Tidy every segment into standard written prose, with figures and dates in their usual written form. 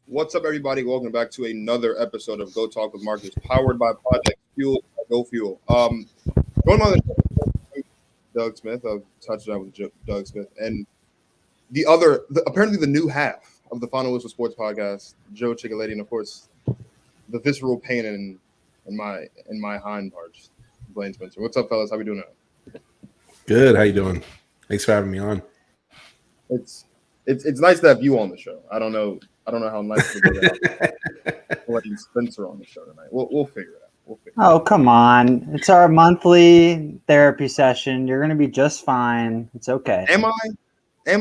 What's up, everybody? Welcome back to another episode of Go Talk with Marcus, powered by Project Fuel. Go Fuel. Going on the Doug Smith of Touchdown with Doug Smith, and apparently the new half of the Final Whistle Sports Podcast, Joe Chichilitti, and of course the visceral pain in my hind parts, Blaine Spencer. What's up, fellas? How we doing now? Good. How you doing? Thanks for having me on. It's nice to have you on the show. I don't know how nice it is to have letting Spencer on the show tonight. We'll figure it out. Oh, come on. It's our monthly therapy session. You're going to be just fine. It's okay. Am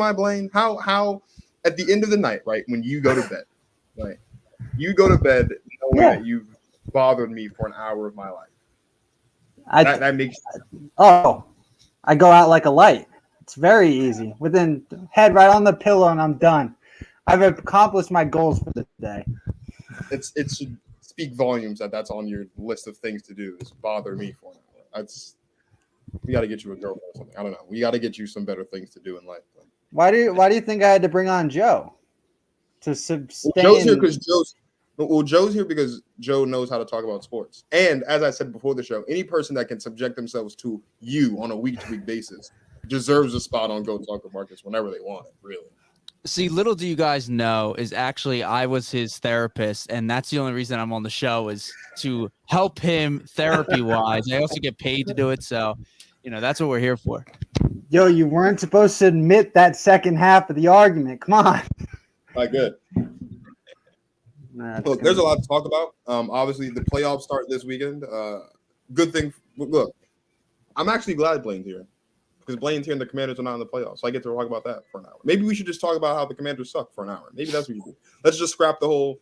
I, Blaine? How at the end of the night, right, when you go to bed, right, you go to bed knowing that you've bothered me for an hour of my life. That makes I go out like a light. It's very easy. Within head right on the pillow, and I'm done. I've accomplished my goals for the day. It should speak volumes that's on your list of things to do. Is bother me for an hour. We got to get you a girlfriend or something. I don't know. We got to get you some better things to do in life. Why do you think I had to bring on Joe to sustain? Joe's here because Joe knows how to talk about sports. And as I said before the show, any person that can subject themselves to you on a week-to-week basis deserves a spot on Go Talk with Marcus whenever they want it, really. See, little do you guys know is actually I was his therapist, and that's the only reason I'm on the show is to help him therapy-wise. I also get paid to do it, so, that's what we're here for. Yo, you weren't supposed to admit that second half of the argument. Come on. Not good. Look, there's a lot to talk about. Obviously, the playoffs start this weekend. Good thing. Look, I'm actually glad Blaine's here because Blaine's here and the Commanders are not in the playoffs. So I get to talk about that for an hour. Maybe we should just talk about how the Commanders suck for an hour. Maybe that's what you do. Let's just scrap the whole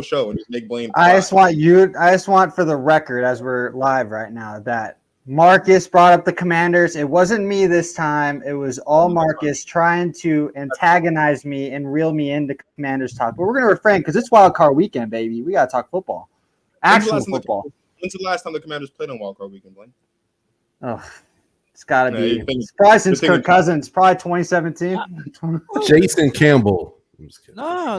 show and just make Blaine. I just want for the record, as we're live right now, that Marcus brought up the Commanders. It wasn't me this time. It was all Marcus trying to antagonize me and reel me into Commanders talk. But we're going to refrain because it's Wild Card Weekend, baby. We got to talk football. Actual football. When's the last time the Commanders played on Wild Card Weekend, Blaine? Oh, it's got to be. Probably since Kirk Cousins. Probably 2017. Jason Campbell. No.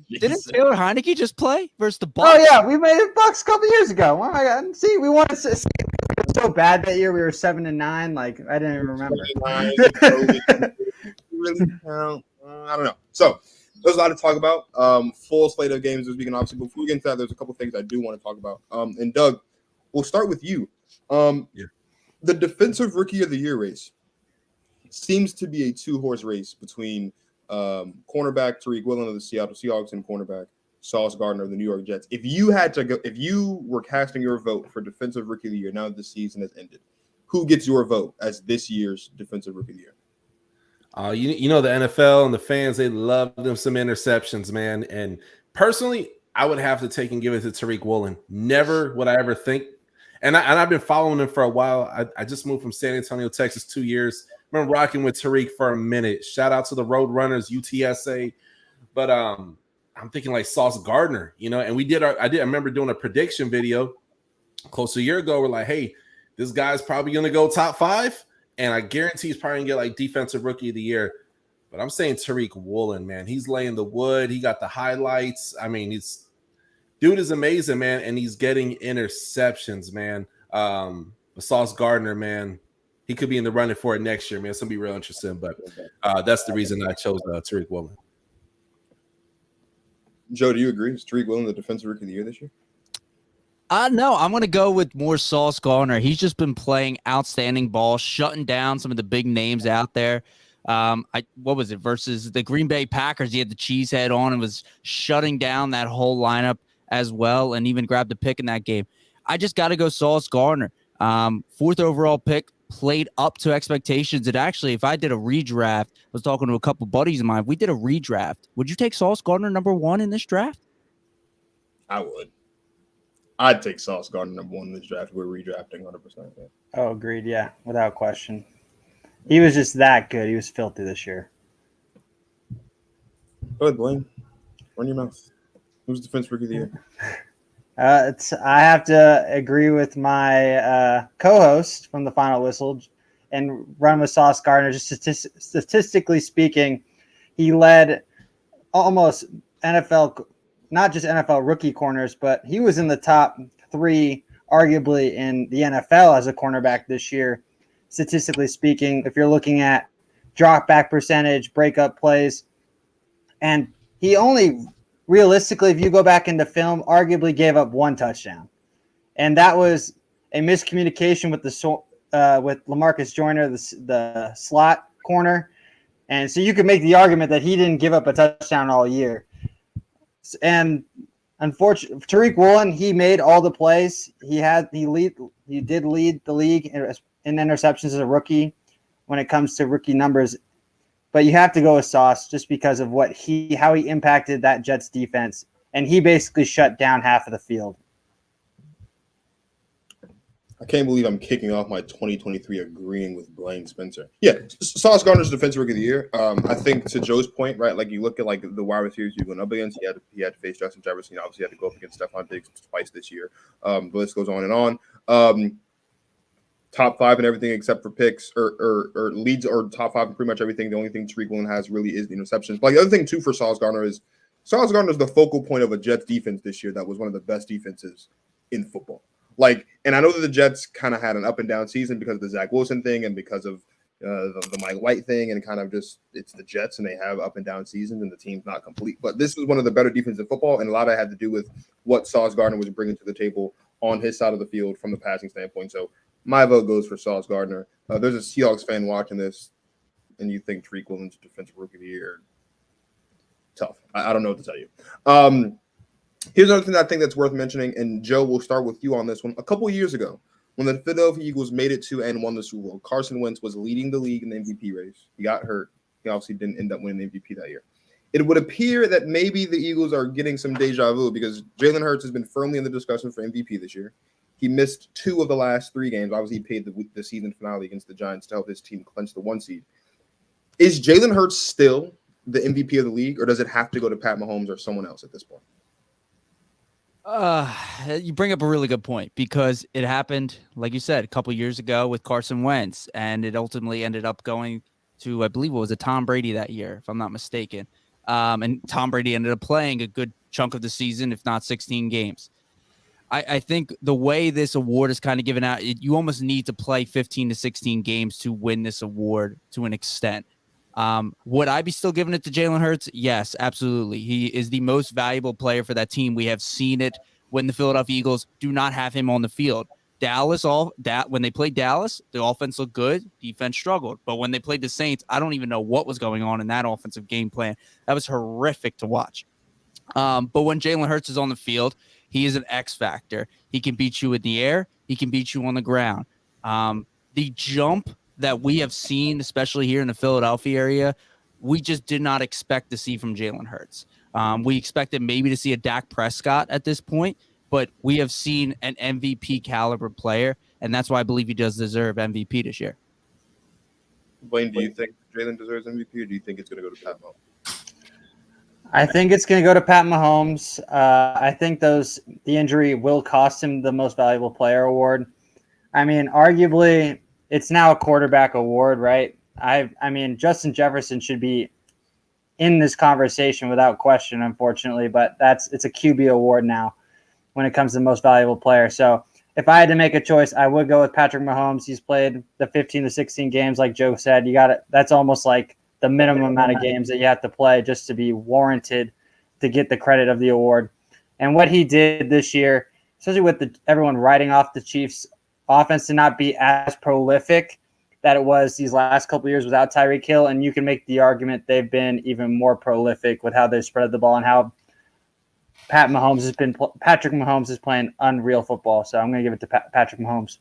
Didn't Taylor Heineke just play versus the Bucs? Oh, yeah. We made it Bucs a couple years ago. Oh, my God. See, we wanted to see. It was so bad that year. We were 7-9. Like, I didn't even remember. Really count? I don't know. So, there's a lot to talk about. Full slate of games this weekend. Obviously, before we get into that, there's a couple things I do want to talk about. And Doug, we'll start with you. The Defensive Rookie of the Year race seems to be a two-horse race between cornerback Tariq Woolen of the Seattle Seahawks and cornerback Sauce Gardner of the New York Jets. If you were casting your vote for Defensive Rookie of the Year now that the season has ended, who gets your vote as this year's Defensive Rookie of the Year? You know the NFL and the fans, they love them some interceptions, man. And personally, I would have to take and give it to Tariq Woolen. Never would I ever think. And I've been following him for a while. I just moved from San Antonio, Texas 2 years. I remember rocking with Tariq for a minute. Shout out to the Road Runners, UTSA. But I'm thinking like Sauce Gardner, and I remember doing a prediction video close to a year ago. We're like, hey, this guy's probably going to go top 5. And I guarantee he's probably going to get like Defensive Rookie of the Year. But I'm saying Tariq Woolen, man. He's laying the wood. He got the highlights. I mean, dude is amazing, man, and he's getting interceptions, man. But Sauce Gardner, man, he could be in the running for it next year, man. It's gonna be real interesting, but that's the reason I chose Tariq Woolen. Joe, do you agree? Is Tariq Woolen the Defensive Rookie of the Year this year? No, I'm going to go with more Sauce Gardner. He's just been playing outstanding ball, shutting down some of the big names out there. What was it versus the Green Bay Packers? He had the cheese head on and was shutting down that whole lineup as well, and even grabbed a pick in that game. I just got to go Sauce Gardner. 4th overall pick, played up to expectations. And actually, if I did a redraft, I was talking to a couple buddies of mine. If we did a redraft, would you take Sauce Gardner number 1 in this draft? I would. I'd take Sauce Gardner number 1 in this draft. We're redrafting 100%. Yeah. Oh, agreed. Yeah, without question. He was just that good. He was filthy this year. Go ahead, Blaine. Run your mouth. Who's Defensive Rookie of the Year? I have to agree with my co-host from the Final Whistle and run with Sauce Gardner. Just statistically speaking, he led almost NFL, not just NFL rookie corners, but he was in the top 3, arguably, in the NFL as a cornerback this year, statistically speaking, if you're looking at drop back percentage, breakup plays. And he only, realistically, if you go back into film, arguably gave up 1 touchdown. And that was a miscommunication with with LaMarcus Joyner, the slot corner. And so you could make the argument that he didn't give up a touchdown all year. And unfortunately, Tariq Woolen, he made all the plays. He did lead the league in interceptions as a rookie when it comes to rookie numbers. But you have to go with Sauce just because of how he impacted that Jets defense. And he basically shut down half of the field. I can't believe I'm kicking off my 2023 agreeing with Blaine Spencer. Yeah, Sauce Gardner's Defensive Rookie of the Year. I think to Joe's point, right? Like you look at like the wide receivers you're going up against. He had to face Justin Jefferson. Obviously, had to go up against Stephon Diggs twice this year. The list goes on and on. Top 5 and everything except for picks or leads, or top 5 in pretty much everything. The only thing Tariq Woolen has really is the interceptions. But the other thing too for Sauce Gardner is Sauce Gardner is the focal point of a Jets defense this year that was one of the best defenses in football. And I know that the Jets kind of had an up and down season because of the Zach Wilson thing and because of the Mike White thing, and kind of just it's the Jets and they have up and down seasons and the team's not complete. But this was one of the better defenses in football, and a lot of it had to do with what Sauce Gardner was bringing to the table on his side of the field from the passing standpoint. So my vote goes for Sauce Gardner. There's a Seahawks fan watching this, and you think Tariq Woolen's Defensive Rookie of the Year. Tough. I don't know what to tell you. Here's another thing I think that's worth mentioning, and Joe, we'll start with you on this one. A couple of years ago, when the Philadelphia Eagles made it to and won the Super Bowl, Carson Wentz was leading the league in the MVP race. He got hurt. He obviously didn't end up winning the MVP that year. It would appear that maybe the Eagles are getting some deja vu because Jalen Hurts has been firmly in the discussion for MVP this year. He missed 2 of the last 3 games. Obviously, he paid the season finale against the Giants to help his team clinch the 1 seed. Is Jalen Hurts still the MVP of the league, or does it have to go to Pat Mahomes or someone else at this point? You bring up a really good point because it happened, like you said, a couple years ago with Carson Wentz, and it ultimately ended up going to, I believe it was Tom Brady that year, if I'm not mistaken. And Tom Brady ended up playing a good chunk of the season, if not 16 games. I think the way this award is kind of given out, you almost need to play 15 to 16 games to win this award to an extent. Would I be still giving it to Jalen Hurts? Yes, absolutely. He is the most valuable player for that team. We have seen it when the Philadelphia Eagles do not have him on the field. When they played Dallas, the offense looked good, defense struggled. But when they played the Saints, I don't even know what was going on in that offensive game plan. That was horrific to watch. But when Jalen Hurts is on the field, he is an X factor. He can beat you in the air. He can beat you on the ground. The jump that we have seen, especially here in the Philadelphia area, we just did not expect to see from Jalen Hurts. We expected maybe to see a Dak Prescott at this point, but we have seen an MVP caliber player, and that's why I believe he does deserve MVP this year. Blaine, do you think Jalen deserves MVP, or do you think it's going to go to Pat Mahomes? I think it's going to go to Pat Mahomes. I think the injury will cost him the Most Valuable Player award. I mean, arguably, it's now a quarterback award, right? I mean, Justin Jefferson should be in this conversation without question, unfortunately, but it's a QB award now when it comes to Most Valuable Player. So if I had to make a choice, I would go with Patrick Mahomes. He's played the 15 to 16 games, like Joe said. That's almost like the minimum amount of games that you have to play just to be warranted to get the credit of the award. And what he did this year, especially with everyone writing off the Chiefs' offense to not be as prolific that it was these last couple of years without Tyreek Hill, and you can make the argument they've been even more prolific with how they spread the ball and how Patrick Mahomes is playing unreal football. So I'm going to give it to Patrick Mahomes.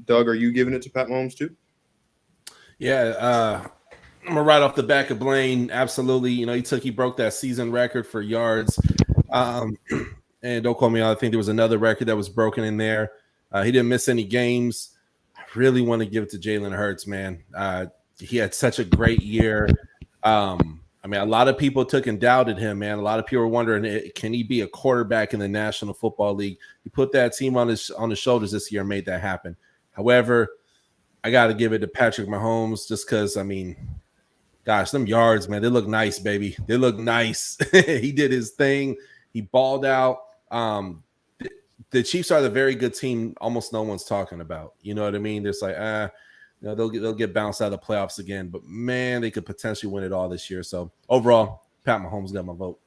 Doug, are you giving it to Pat Mahomes too? Yeah, I'm gonna right off the back of Blaine. Absolutely, he broke that season record for yards. And don't quote me, I think there was another record that was broken in there. He didn't miss any games. I really want to give it to Jalen Hurts, man. He had such a great year. I mean, a lot of people took and doubted him, man. A lot of people were wondering, can he be a quarterback in the National Football League? He put that team on his shoulders this year and made that happen. However, I got to give it to Patrick Mahomes just because, I mean, Gosh, them yards, man, they look nice, baby. They look nice. He did his thing. He balled out. The Chiefs are the very good team almost no one's talking about. You know what I mean? It's like, they'll get bounced out of the playoffs again. But, man, they could potentially win it all this year. So, overall, Pat Mahomes got my vote.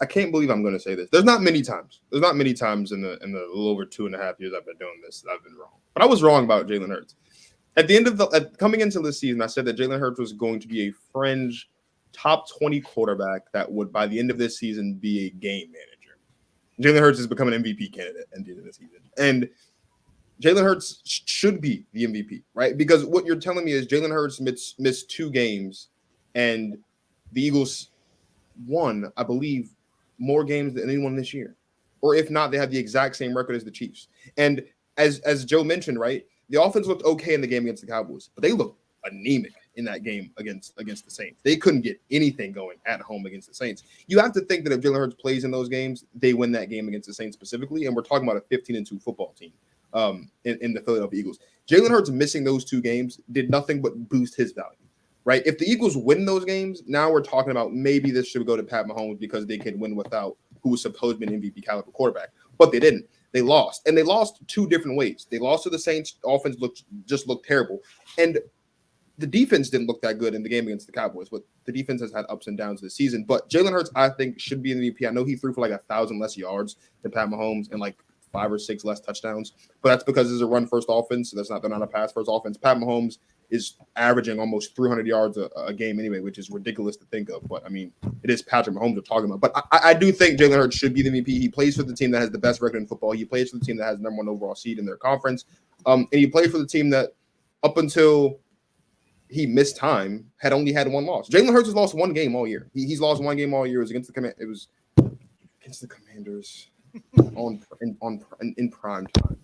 I can't believe I'm going to say this. There's not many times in the little over 2.5 years I've been doing this that I've been wrong. But I was wrong about Jalen Hurts. At the end of coming into this season, I said that Jalen Hurts was going to be a fringe top 20 quarterback that would, by the end of this season, be a game manager. Jalen Hurts is becoming an MVP candidate at the end of the season. And Jalen Hurts should be the MVP, right? Because what you're telling me is Jalen Hurts missed 2 games, and the Eagles won, I believe, more games than anyone this year. Or if not, they have the exact same record as the Chiefs. And as Joe mentioned, right, the offense looked okay in the game against the Cowboys, but they looked anemic in that game against the Saints. They couldn't get anything going at home against the Saints. You have to think that if Jalen Hurts plays in those games, they win that game against the Saints specifically, and we're talking about a 15-2 football team in the Philadelphia Eagles. Jalen Hurts missing those 2 games did nothing but boost his value, right? If the Eagles win those games, now we're talking about maybe this should go to Pat Mahomes because they could win without who was supposed to be an MVP caliber quarterback, but they didn't. They lost, and they lost 2 different ways. They lost to the Saints. Offense looked terrible, and the defense didn't look that good in the game against the Cowboys. But the defense has had ups and downs this season. But Jalen Hurts, I think, should be in the MVP. I know he threw for like 1,000 less yards than Pat Mahomes and like 5 or 6 less touchdowns, but that's because it's a run-first offense. So they're not a pass-first offense. Pat Mahomes is averaging almost 300 yards a game anyway, which is ridiculous to think of. But, I mean, it is Patrick Mahomes we're talking about. But I do think Jalen Hurts should be the MVP. He plays for the team that has the best record in football. He plays for the team that has the #1 overall seed in their conference. And he plays for the team that up until he missed time had only had 1 loss. Jalen Hurts has lost 1 game all year. He's lost 1 game all year. It was against the Commanders in prime time.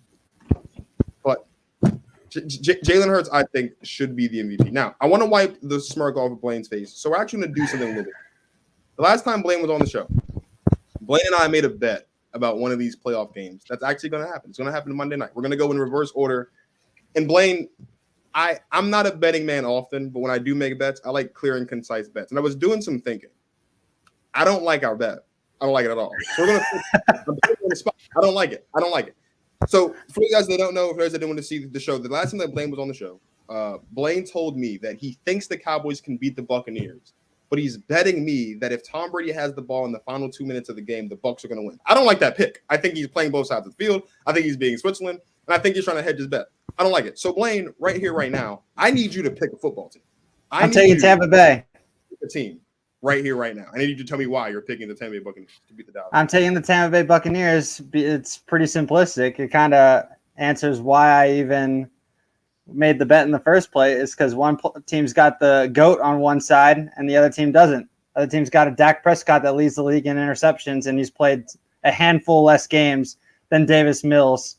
But Jalen Hurts, I think, should be the MVP. Now, I want to wipe the smirk off of Blaine's face, so we're actually going to do something with it. The last time Blaine was on the show, Blaine and I made a bet about one of these playoff games. That's actually going to happen. It's going to happen Monday night. We're going to go in reverse order. And Blaine, I'm not a betting man often, but when I do make bets, I like clear and concise bets. And I was doing some thinking. I don't like our bet. I don't like it at all. So we're going to put it on the spot. I don't like it. So for you guys that don't know, for those that don't want to see the show, the last time that Blaine was on the show, Blaine told me that he thinks the Cowboys can beat the Buccaneers, but he's betting me that if Tom Brady has the ball in the final 2 minutes of the game, the Bucs are going to win. I don't like that pick. I think he's playing both sides of the field. I think he's being Switzerland, and I think he's trying to hedge his bet. I don't like it. So Blaine, right here, right now, I need you to pick a football team. I'm taking Tampa Bay. A team. Right here, right now. I need you to tell me why you're picking the Tampa Bay Buccaneers to beat the Dallas. I'm taking the Tampa Bay Buccaneers. It's pretty simplistic. It kind of answers why I even made the bet in the first place. Is because one team's got the GOAT on one side and the other team doesn't. The other team's got a Dak Prescott that leads the league in interceptions, and he's played a handful less games than Davis Mills,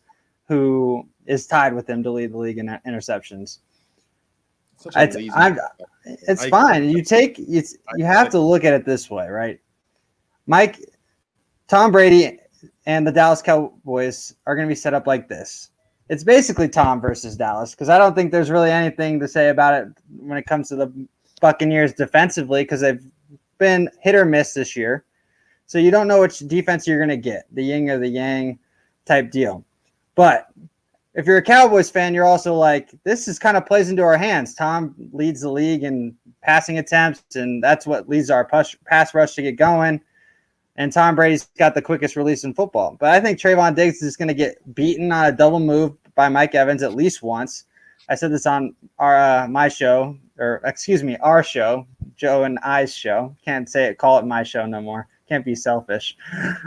who is tied with him to lead the league in interceptions. It's fine. You have to look at it this way, right? Tom Brady and the Dallas Cowboys are going to be set up like this. It's basically Tom versus Dallas because I don't think there's really anything to say about it when it comes to the Buccaneers defensively because they've been hit or miss this year. So you don't know which defense you're going to get, the yin or the yang type deal. But if you're a Cowboys fan, you're also like, this is kind of plays into our hands. Tom leads the league in passing attempts, and that's what leads our pass rush to get going. And Tom Brady's got the quickest release in football. But I think Trayvon Diggs is going to get beaten on a double move by Mike Evans at least once. I said this on our show, Joe and I's show. Can't say it, call it my show no more. Can't be selfish.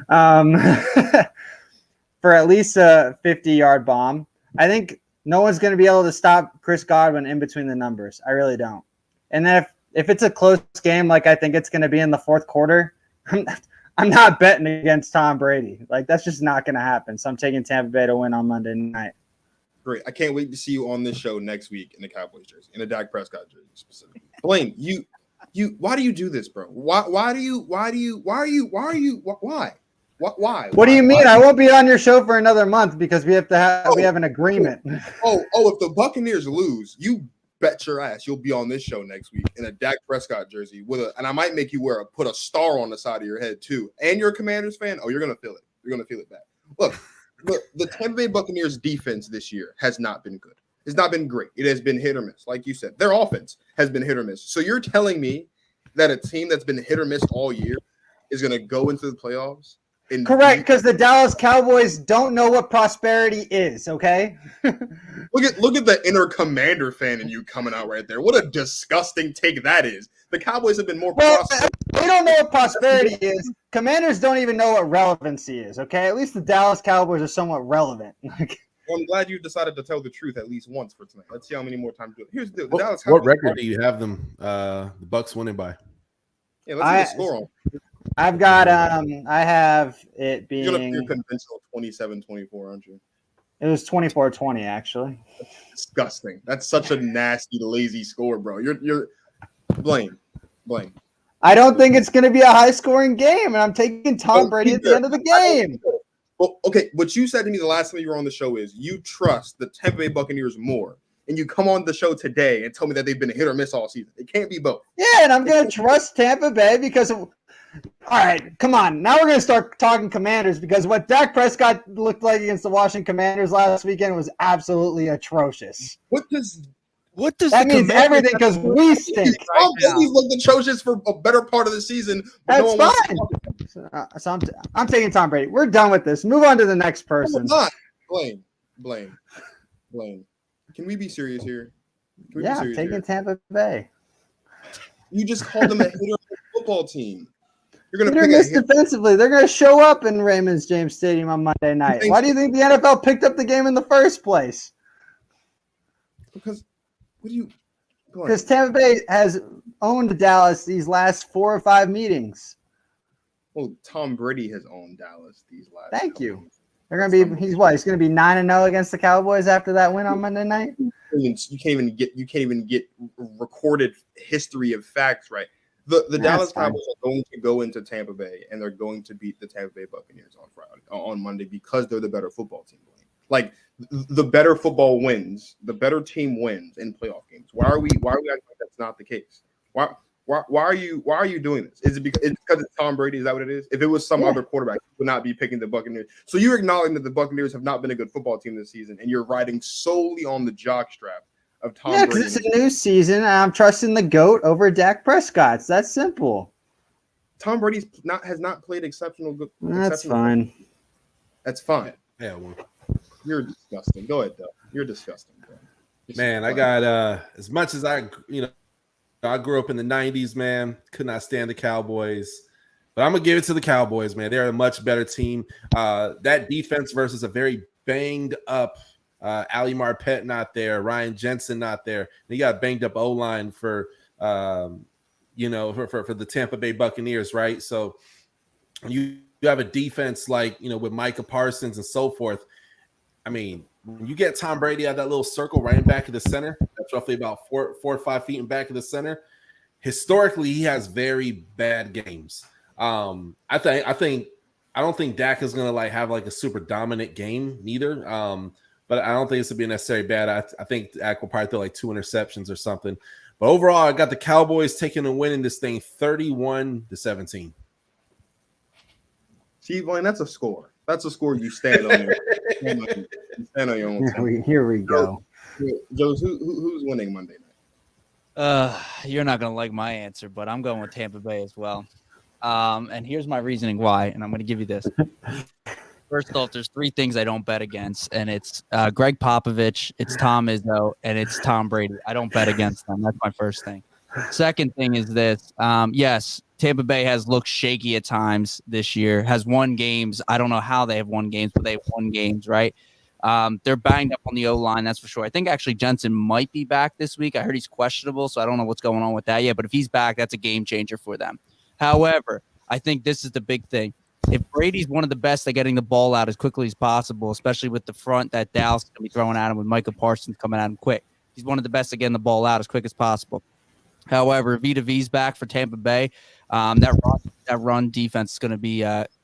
For at least a 50-yard bomb. I think no one's going to be able to stop Chris Godwin in between the numbers. I really don't. And then if it's a close game like I think it's going to be in the fourth quarter, I'm not betting against Tom Brady. Like, that's just not going to happen. So I'm taking Tampa Bay to win on Monday night. Great. I can't wait to see you on this show next week in the Cowboys jersey, in the Dak Prescott jersey specifically. Blaine, why do you do this, bro? Why? Why? What do you mean? I won't be on your show for another month because we have an agreement. If the Buccaneers lose, you bet your ass you'll be on this show next week in a Dak Prescott jersey and I might make you put a star on the side of your head too. And you're a Commanders fan. Oh, you're gonna feel it. You're gonna feel it back. Look, the Tampa Bay Buccaneers defense this year has not been good. It's not been great. It has been hit or miss, like you said. Their offense has been hit or miss. So you're telling me that a team that's been hit or miss all year is gonna go into the playoffs? Correct, because the Dallas Cowboys don't know what prosperity is, okay? Look at the inner Commander fan in you coming out right there. What a disgusting take that is. The Cowboys have been more prosperous. They don't know what prosperity is. Commanders don't even know what relevancy is, okay? At least the Dallas Cowboys are somewhat relevant. Well, I'm glad you decided to tell the truth at least once for tonight. Let's see how many more times do it. Here's the deal. What record do you have them the Bucks winning by? Yeah, let's get the score on. I've got I have it being You're gonna be a conventional 27-24, aren't you? It was 24-20 actually. That's disgusting. That's such a nasty, lazy score, bro. You're Blaine. I don't think it's gonna be a high scoring game, and I'm taking Tom Brady at the end of the game. Well, okay, what you said to me the last time you were on the show is you trust the Tampa Bay Buccaneers more. And you come on the show today and tell me that they've been a hit or miss all season. It can't be both. Yeah, and I'm gonna trust Tampa Bay because of all right, come on. Now we're going to start talking Commanders because what Dak Prescott looked like against the Washington Commanders last weekend was absolutely atrocious. What does that means everything because we stink. Tom Brady's looked atrocious for a better part of the season. That's fine. So I'm taking Tom Brady. We're done with this. Move on to the next person. No, Blaine. Can we be serious here? Yeah, I'm taking Tampa Bay. You just called them a hitter football team. You're going to miss defensively. They're going to show up in Raymond James Stadium on Monday night. Why do you think the NFL picked up the game in the first place? Because Tampa Bay has owned Dallas these last 4 or 5 meetings. Well, Tom Brady has owned Dallas these last. Thank you. They're going to be. He's going to be 9-0 against the Cowboys after that win on Monday night. You can't even get recorded history of facts right. The Dallas Cowboys are going to go into Tampa Bay and they're going to beat the Tampa Bay Buccaneers on Monday because they're the better football team. Like the better football wins, the better team wins in playoff games. Why are we acting like that's not the case? Why are you doing this? Is it because it's Tom Brady? Is that what it is? If it was some other quarterback, you would not be picking the Buccaneers. So you're acknowledging that the Buccaneers have not been a good football team this season, and you're riding solely on the jockstrap of Tom Brady. Yeah, because it's a new season, and I'm trusting the GOAT over Dak Prescott. It's that simple. Tom Brady has not played exceptional good. That's fine. That's fine. Yeah, well. You're disgusting. Go ahead, though. You're disgusting, bro. Man, I got as much as I grew up in the 90s, man. Could not stand the Cowboys. But I'm going to give it to the Cowboys, man. They're a much better team. That defense versus a very banged up Ali Marpet not there, Ryan Jensen not there. They got banged up O-line for the Tampa Bay Buccaneers, right? So you have a defense like, with Micah Parsons and so forth. I mean, when you get Tom Brady out of that little circle right in back of the center, that's roughly about 4 or 5 feet in back of the center. Historically, he has very bad games. I don't think Dak is gonna have a super dominant game neither. But I don't think it's gonna be necessarily bad. I think Dak will probably throw 2 interceptions or something. But overall, I got the Cowboys taking a win in this thing, 31-17. See, Blaine, that's a score. That's a score you stand on. You stand on your own. Here we go. Joe, who's winning Monday night? You're not gonna like my answer, but I'm going with Tampa Bay as well. And here's my reasoning why, and I'm gonna give you this. First off, there's 3 things I don't bet against, and it's Greg Popovich, it's Tom Izzo, and it's Tom Brady. I don't bet against them. That's my first thing. Second thing is this. Yes, Tampa Bay has looked shaky at times this year, has won games. I don't know how they have won games, but they've won games, right? They're banged up on the O-line, that's for sure. I think actually Jensen might be back this week. I heard he's questionable, so I don't know what's going on with that yet. But if he's back, that's a game changer for them. However, I think this is the big thing. If Brady's one of the best at getting the ball out as quickly as possible, especially with the front that Dallas is going to be throwing at him with Micah Parsons coming at him quick, he's one of the best at getting the ball out as quick as possible. However, Vita V's back for Tampa Bay. That run defense is going to be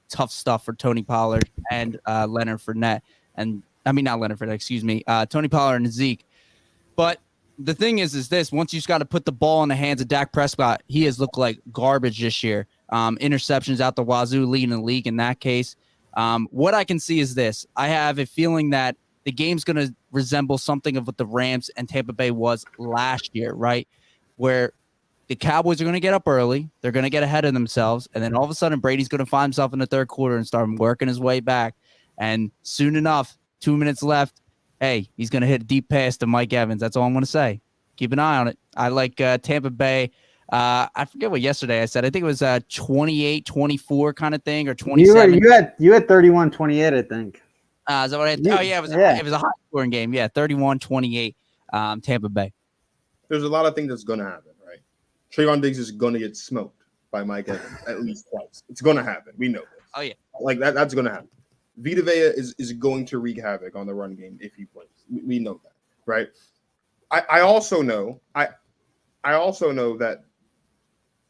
tough stuff for Tony Pollard and Leonard Fournette. And I mean, not Leonard Fournette, excuse me, Tony Pollard and Zeke. But the thing is this: once you just got to put the ball in the hands of Dak Prescott, he has looked like garbage this year. Interceptions out the wazoo, leading the league in that case. What I can see is this: I have a feeling that the game's going to resemble something of what the Rams and Tampa Bay was last year, right? Where the Cowboys are going to get up early, they're going to get ahead of themselves, and then all of a sudden Brady's going to find himself in the third quarter and start working his way back. And soon enough, 2 minutes left, hey, he's going to hit a deep pass to Mike Evans. That's all I'm going to say. Keep an eye on it. I like Tampa Bay. I forget what yesterday I said. I think it was 28-24 kind of thing, or 27. You had 31-28, I think. Is that what I had? Oh, yeah, it was a high scoring game. Yeah, 31-28, Tampa Bay. There's a lot of things that's going to happen, right? Trayvon Diggs is going to get smoked by Mike Evans at least twice. It's going to happen. We know this. Oh, yeah. Like that's going to happen. Vita Vea is going to wreak havoc on the run game if he plays. We know that, right? I also know that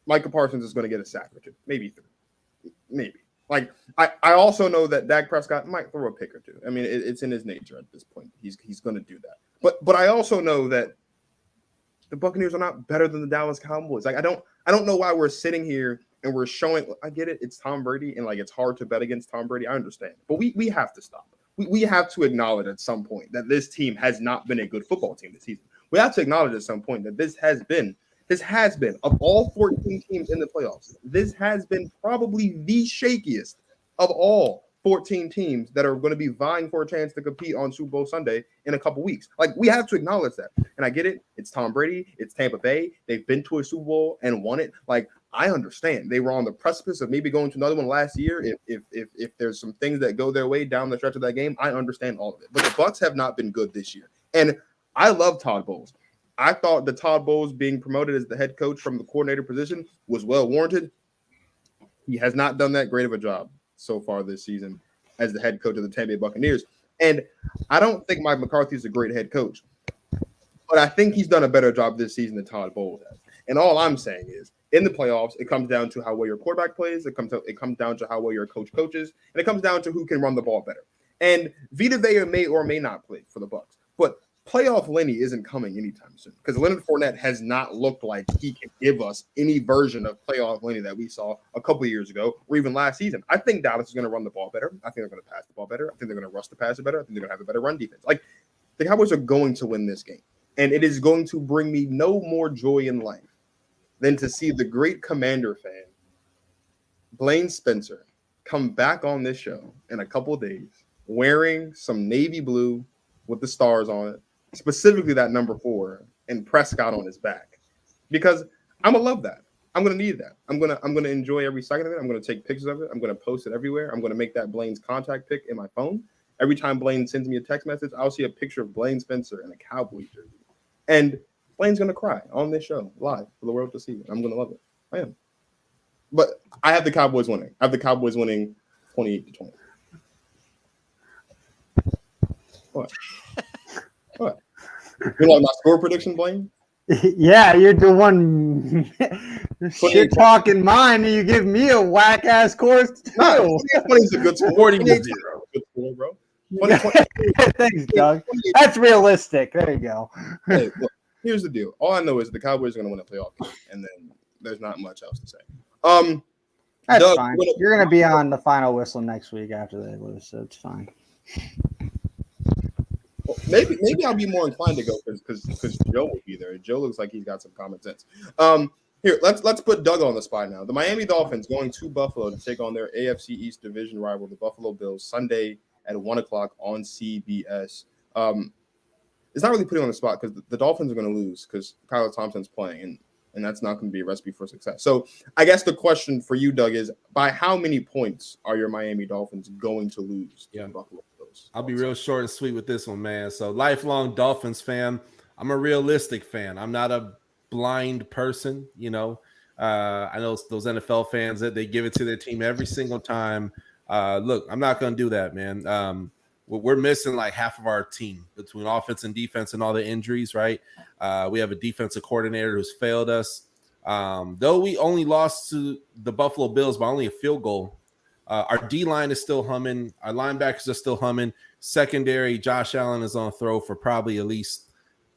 Micah Parsons is going to get a sack or two, maybe 3, maybe. Like I also know that Dak Prescott might throw a pick or two. I mean, it's in his nature at this point. He's going to do that. But I also know that the Buccaneers are not better than the Dallas Cowboys. Like I don't know why we're sitting here and we're showing. I get it. It's Tom Brady, and like it's hard to bet against Tom Brady. I understand, but we have to stop. We have to acknowledge at some point that this team has not been a good football team this season. We have to acknowledge at some point that this has been of all 14 teams in the playoffs, this has been probably the shakiest of all 14 teams that are going to be vying for a chance to compete on Super Bowl Sunday in a couple weeks. Like, we have to acknowledge that. And I get it. It's Tom Brady. It's Tampa Bay. They've been to a Super Bowl and won it. Like, I understand. They were on the precipice of maybe going to another one last year. If there's some things that go their way down the stretch of that game, I understand all of it. But the Bucs have not been good this year. And I love Todd Bowles. I thought that Todd Bowles being promoted as the head coach from the coordinator position was well warranted. He has not done that great of a job so far this season as the head coach of the Tampa Bay Buccaneers. And I don't think Mike McCarthy is a great head coach, but I think he's done a better job this season than Todd Bowles has. And all I'm saying is, in the playoffs, it comes down to how well your quarterback plays. It comes down to how well your coach coaches, and it comes down to who can run the ball better. And Vita Vea may or may not play for the Bucs, but playoff Lenny isn't coming anytime soon because Leonard Fournette has not looked like he can give us any version of playoff Lenny that we saw a couple of years ago or even last season. I think Dallas is going to run the ball better. I think they're going to pass the ball better. I think they're going to rush the passer better. I think they're going to have a better run defense. Like, the Cowboys are going to win this game, and it is going to bring me no more joy in life than to see the great Commander fan, Blaine Spencer, come back on this show in a couple of days wearing some navy blue with the stars on it, specifically that number 4 and Prescott on his back, because I'm gonna love that. I'm gonna need that. I'm gonna enjoy every second of it. I'm gonna take pictures of it. I'm gonna post it everywhere. I'm gonna make that Blaine's contact pic in my phone. Every time Blaine sends me a text message, I'll see a picture of Blaine Spencer in a Cowboys jersey, and Blaine's gonna cry on this show live for the world to see. I'm gonna love it. I am. But I have the Cowboys winning. I have the Cowboys winning 28-20. What? What? You like my score prediction, Blaine? Yeah, you're the one shit talking mine, and you give me a whack ass course too. No, 20 is a good score. 40 good score, bro. 20. Thanks, Doug. That's realistic. There you go. Hey, look, here's the deal. All I know is the Cowboys are going to win a playoff game, and then there's not much else to say. That's Doug, fine. You're going to be on the final whistle next week after they lose, so it's fine. Maybe I'll be more inclined to go because Joe will be there. Joe looks like he's got some common sense. Here, let's put Doug on the spot now. The Miami Dolphins going to Buffalo to take on their AFC East division rival, the Buffalo Bills, Sunday at 1:00 on CBS. It's not really putting on the spot because the Dolphins are going to lose because Kyler Thompson's playing, and that's not going to be a recipe for success. So I guess the question for you, Doug, is by how many points are your Miami Dolphins going to lose to Buffalo Bills? I'll be real short and sweet with this one, man. So lifelong Dolphins fan. I'm a realistic fan. I'm not a blind person, you know. I know those NFL fans that they give it to their team every single time. Look, I'm not going to do that, man. We're missing like half of our team between offense and defense and all the injuries, right? We have a defensive coordinator who's failed us. Though we only lost to the Buffalo Bills by only a field goal, our D-line is still humming. Our linebackers are still humming. Secondary, Josh Allen is on throw for probably at least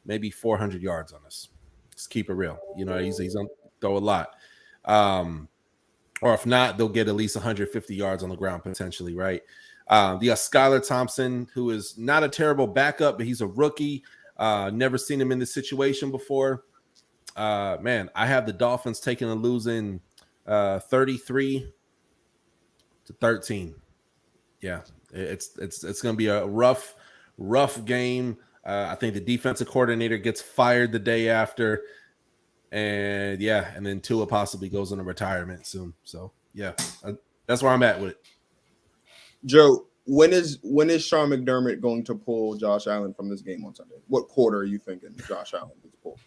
maybe 400 yards on us. Let's keep it real. You know, he's going to throw a lot. Or if not, they'll get at least 150 yards on the ground potentially, right? You got Skylar Thompson, who is not a terrible backup, but he's a rookie. Never seen him in this situation before. Man, I have the Dolphins taking a losing 33-13. Yeah, it's going to be a rough game. I think the defensive coordinator gets fired the day after. And then Tua possibly goes into retirement soon. So that's where I'm at with it. Joe, when is Sean McDermott going to pull Josh Allen from this game on Sunday? What quarter are you thinking Josh Allen gets pulled?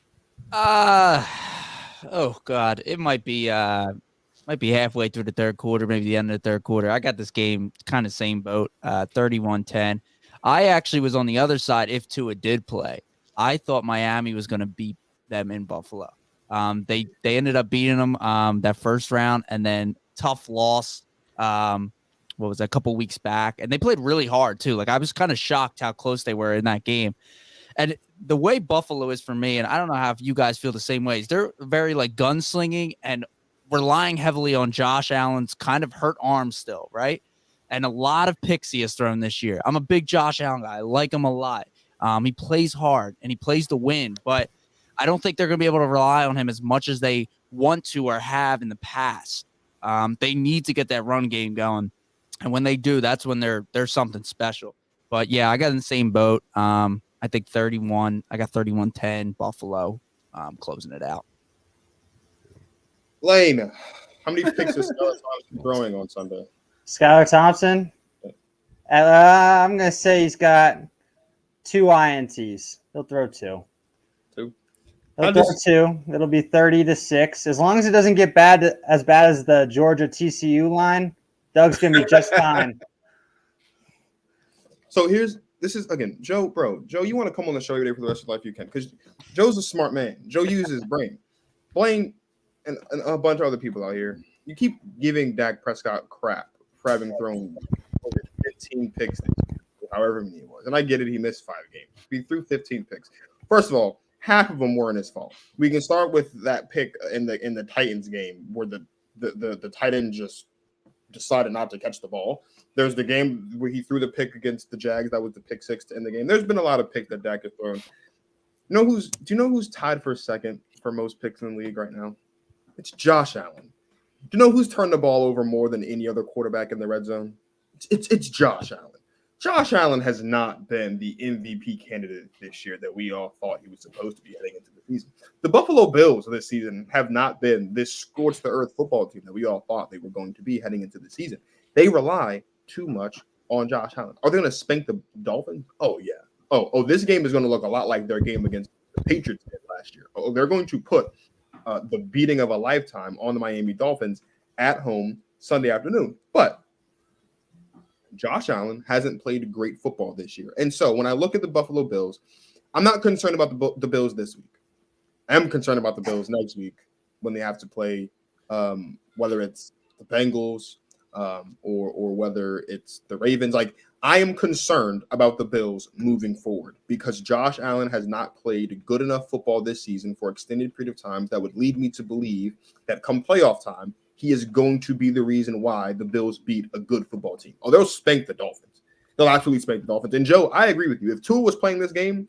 Oh God, it might be halfway through the third quarter, maybe the end of the third quarter. I got this game kind of same boat, 31-10. I actually was on the other side if Tua did play. I thought Miami was going to beat them in Buffalo. They ended up beating them that first round, and then tough loss. What was that, a couple weeks back, and they played really hard too. Like I was kind of shocked how close they were in that game. And the way Buffalo is for me, and I don't know how if you guys feel the same ways, they're very like gunslinging and relying heavily on Josh Allen's kind of hurt arm still, right? And a lot of picks he has thrown this year. I'm a big Josh Allen guy. I like him a lot. He plays hard and he plays to win, but I don't think they're going to be able to rely on him as much as they want to or have in the past. They need to get that run game going. And when they do, that's when they're something special. But yeah, I got in the same boat. I think 31. I got 31-10 Buffalo closing it out. Blaine, how many picks is Skylar Thompson throwing on Sunday? Skylar Thompson? I'm going to say he's got 2 INTs. He'll throw 2. He'll throw 2. It'll be 30-6. As long as it doesn't get as bad as the Georgia TCU line, Doug's going to be just fine. So this is again, Joe, you want to come on the show every day for the rest of your life, you can, because Joe's a smart man. Joe uses his brain. Blaine and a bunch of other people out here, you keep giving Dak Prescott crap for having thrown over 15 picks, however many it was. And I get it, he missed 5 games. He threw 15 picks. First of all, half of them weren't his fault. We can start with that pick in the Titans game where the tight end just decided not to catch the ball. There's the game where he threw the pick against the Jags. That was the pick 6 to end the game. There's been a lot of picks that Dak has thrown. Do you know who's tied for second for most picks in the league right now? It's Josh Allen. Do you know who's turned the ball over more than any other quarterback in the red zone? It's Josh Allen. Josh Allen has not been the MVP candidate this year that we all thought he was supposed to be heading into the season. The Buffalo Bills this season have not been this scorched-the-earth football team that we all thought they were going to be heading into the season. They rely too much on Josh Allen. Are they going to spank the Dolphins? Oh, yeah. Oh, this game is going to look a lot like their game against the Patriots did last year. Oh, they're going to put the beating of a lifetime on the Miami Dolphins at home Sunday afternoon. But Josh Allen hasn't played great football this year. And so when I look at the Buffalo Bills, I'm not concerned about the Bills this week. I am concerned about the Bills next week when they have to play, whether it's the Bengals or whether it's the Ravens. Like, I am concerned about the Bills moving forward because Josh Allen has not played good enough football this season for extended period of time that would lead me to believe that come playoff time, he is going to be the reason why the Bills beat a good football team. Oh, they'll spank the Dolphins. They'll absolutely spank the Dolphins. And Joe, I agree with you. If Tua was playing this game,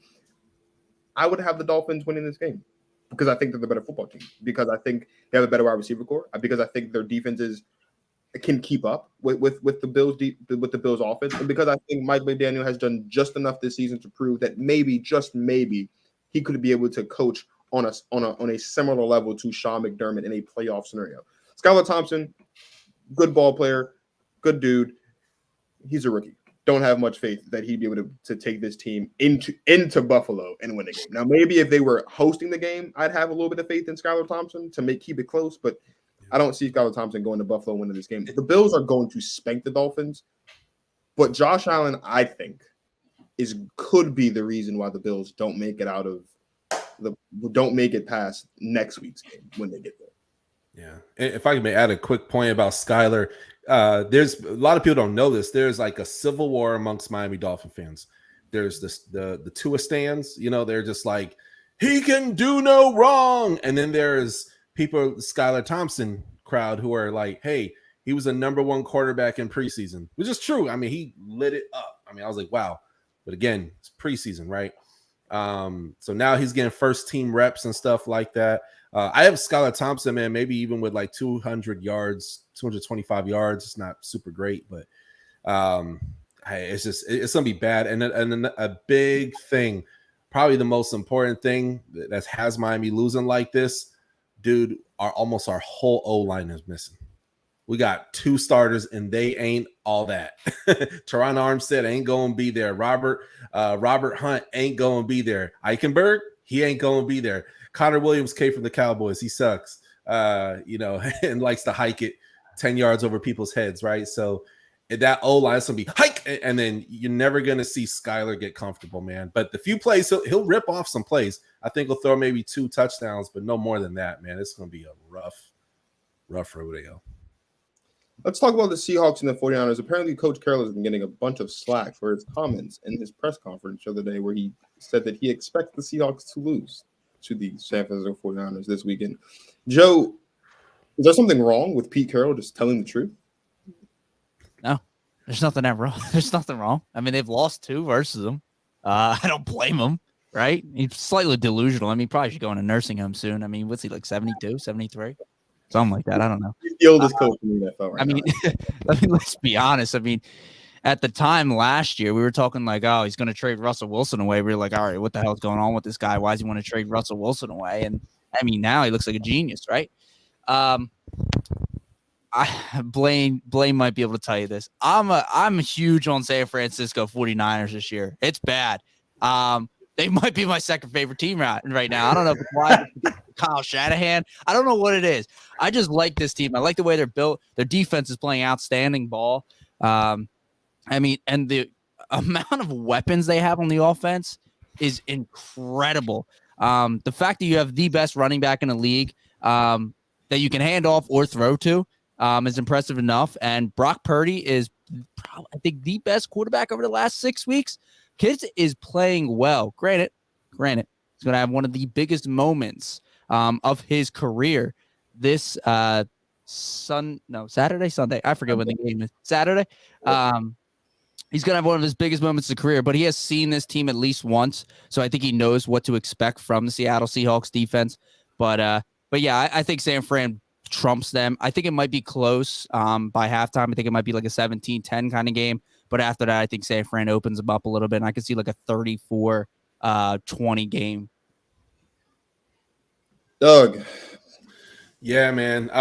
I would have the Dolphins winning this game because I think they're the better football team, because I think they have a better wide receiver core, because I think their defenses can keep up with the Bills offense, and because I think Mike McDaniel has done just enough this season to prove that maybe, just maybe, he could be able to coach on a similar level to Sean McDermott in a playoff scenario. Skylar Thompson, good ball player, good dude. He's a rookie. Don't have much faith that he'd be able to take this team into Buffalo and win the game. Now, maybe if they were hosting the game, I'd have a little bit of faith in Skylar Thompson to keep it close, but I don't see Skylar Thompson going to Buffalo winning this game. The Bills are going to spank the Dolphins, but Josh Allen, I think, could be the reason why the Bills don't make it past next week's game when they get there. Yeah. If I can add a quick point about Skylar, there's a lot of people don't know this. There's like a civil war amongst Miami Dolphin fans. there's the Tua stands, they're just like, he can do no wrong. And then there's people, the Skylar Thompson crowd, who are like, hey, he was a number one quarterback in preseason, which is true. I mean, he lit it up. I mean, I was like, wow. But again, it's preseason, right? So now he's getting first team reps and stuff like that. I have Skylar Thompson, man, maybe even with like 200 yards, 225 yards. It's not super great, but it's gonna be bad. And a big thing, probably the most important thing that has Miami losing like this, dude, almost our whole O-line is missing. We got 2 starters, and they ain't all that. Teron Armstead ain't going to be there. Robert Hunt ain't going to be there. Eichenberg, he ain't going to be there. Connor Williams came from the Cowboys. He sucks, and likes to hike it 10 yards over people's heads, right? So that O-line is going to be hike, and then you're never going to see Skylar get comfortable, man. But the few plays, he'll rip off some plays. I think he'll throw maybe 2 touchdowns, but no more than that, man. It's going to be a rough rodeo. Let's talk about the Seahawks and the 49ers. Apparently, Coach Carroll has been getting a bunch of slack for his comments in his press conference the other day, where he said that he expects the Seahawks to lose to the San Francisco 49ers this weekend. Joe, is there something wrong with Pete Carroll just telling the truth? No, there's nothing wrong. There's nothing wrong. I mean, they've lost 2 versus them. I don't blame him, right? He's slightly delusional. I mean, he probably should go in a nursing home soon. I mean, what's he, like 72, 73? Something like that. I don't know. He's the oldest coach in the NFL right now. I mean, let's be honest. I mean, at the time last year, we were talking like, oh, he's going to trade Russell Wilson away. We were like, all right, what the hell is going on with this guy? Why does he want to trade Russell Wilson away? And I mean, now he looks like a genius, right? Blaine might be able to tell you this. I'm huge on San Francisco 49ers this year. It's bad. They might be my second favorite team right now. I don't know if it's why Kyle Shanahan. I don't know what it is. I just like this team. I like the way they're built. Their defense is playing outstanding ball. I mean, and the amount of weapons they have on the offense is incredible. The fact that you have the best running back in the league that you can hand off or throw to is impressive enough. And Brock Purdy is probably, I think, the best quarterback over the last 6 weeks. Kid is playing well. Granted, he's going to have one of the biggest moments of his career this Saturday, Sunday. I forget when the game is. Saturday. He's going to have one of his biggest moments of career, but he has seen this team at least once, so I think he knows what to expect from the Seattle Seahawks defense. But yeah, I think San Fran trumps them. I think it might be close by halftime. I think it might be like a 17-10 kind of game. But after that, I think San Fran opens them up a little bit, and I can see like a 34-20 game. Doug. Yeah, man.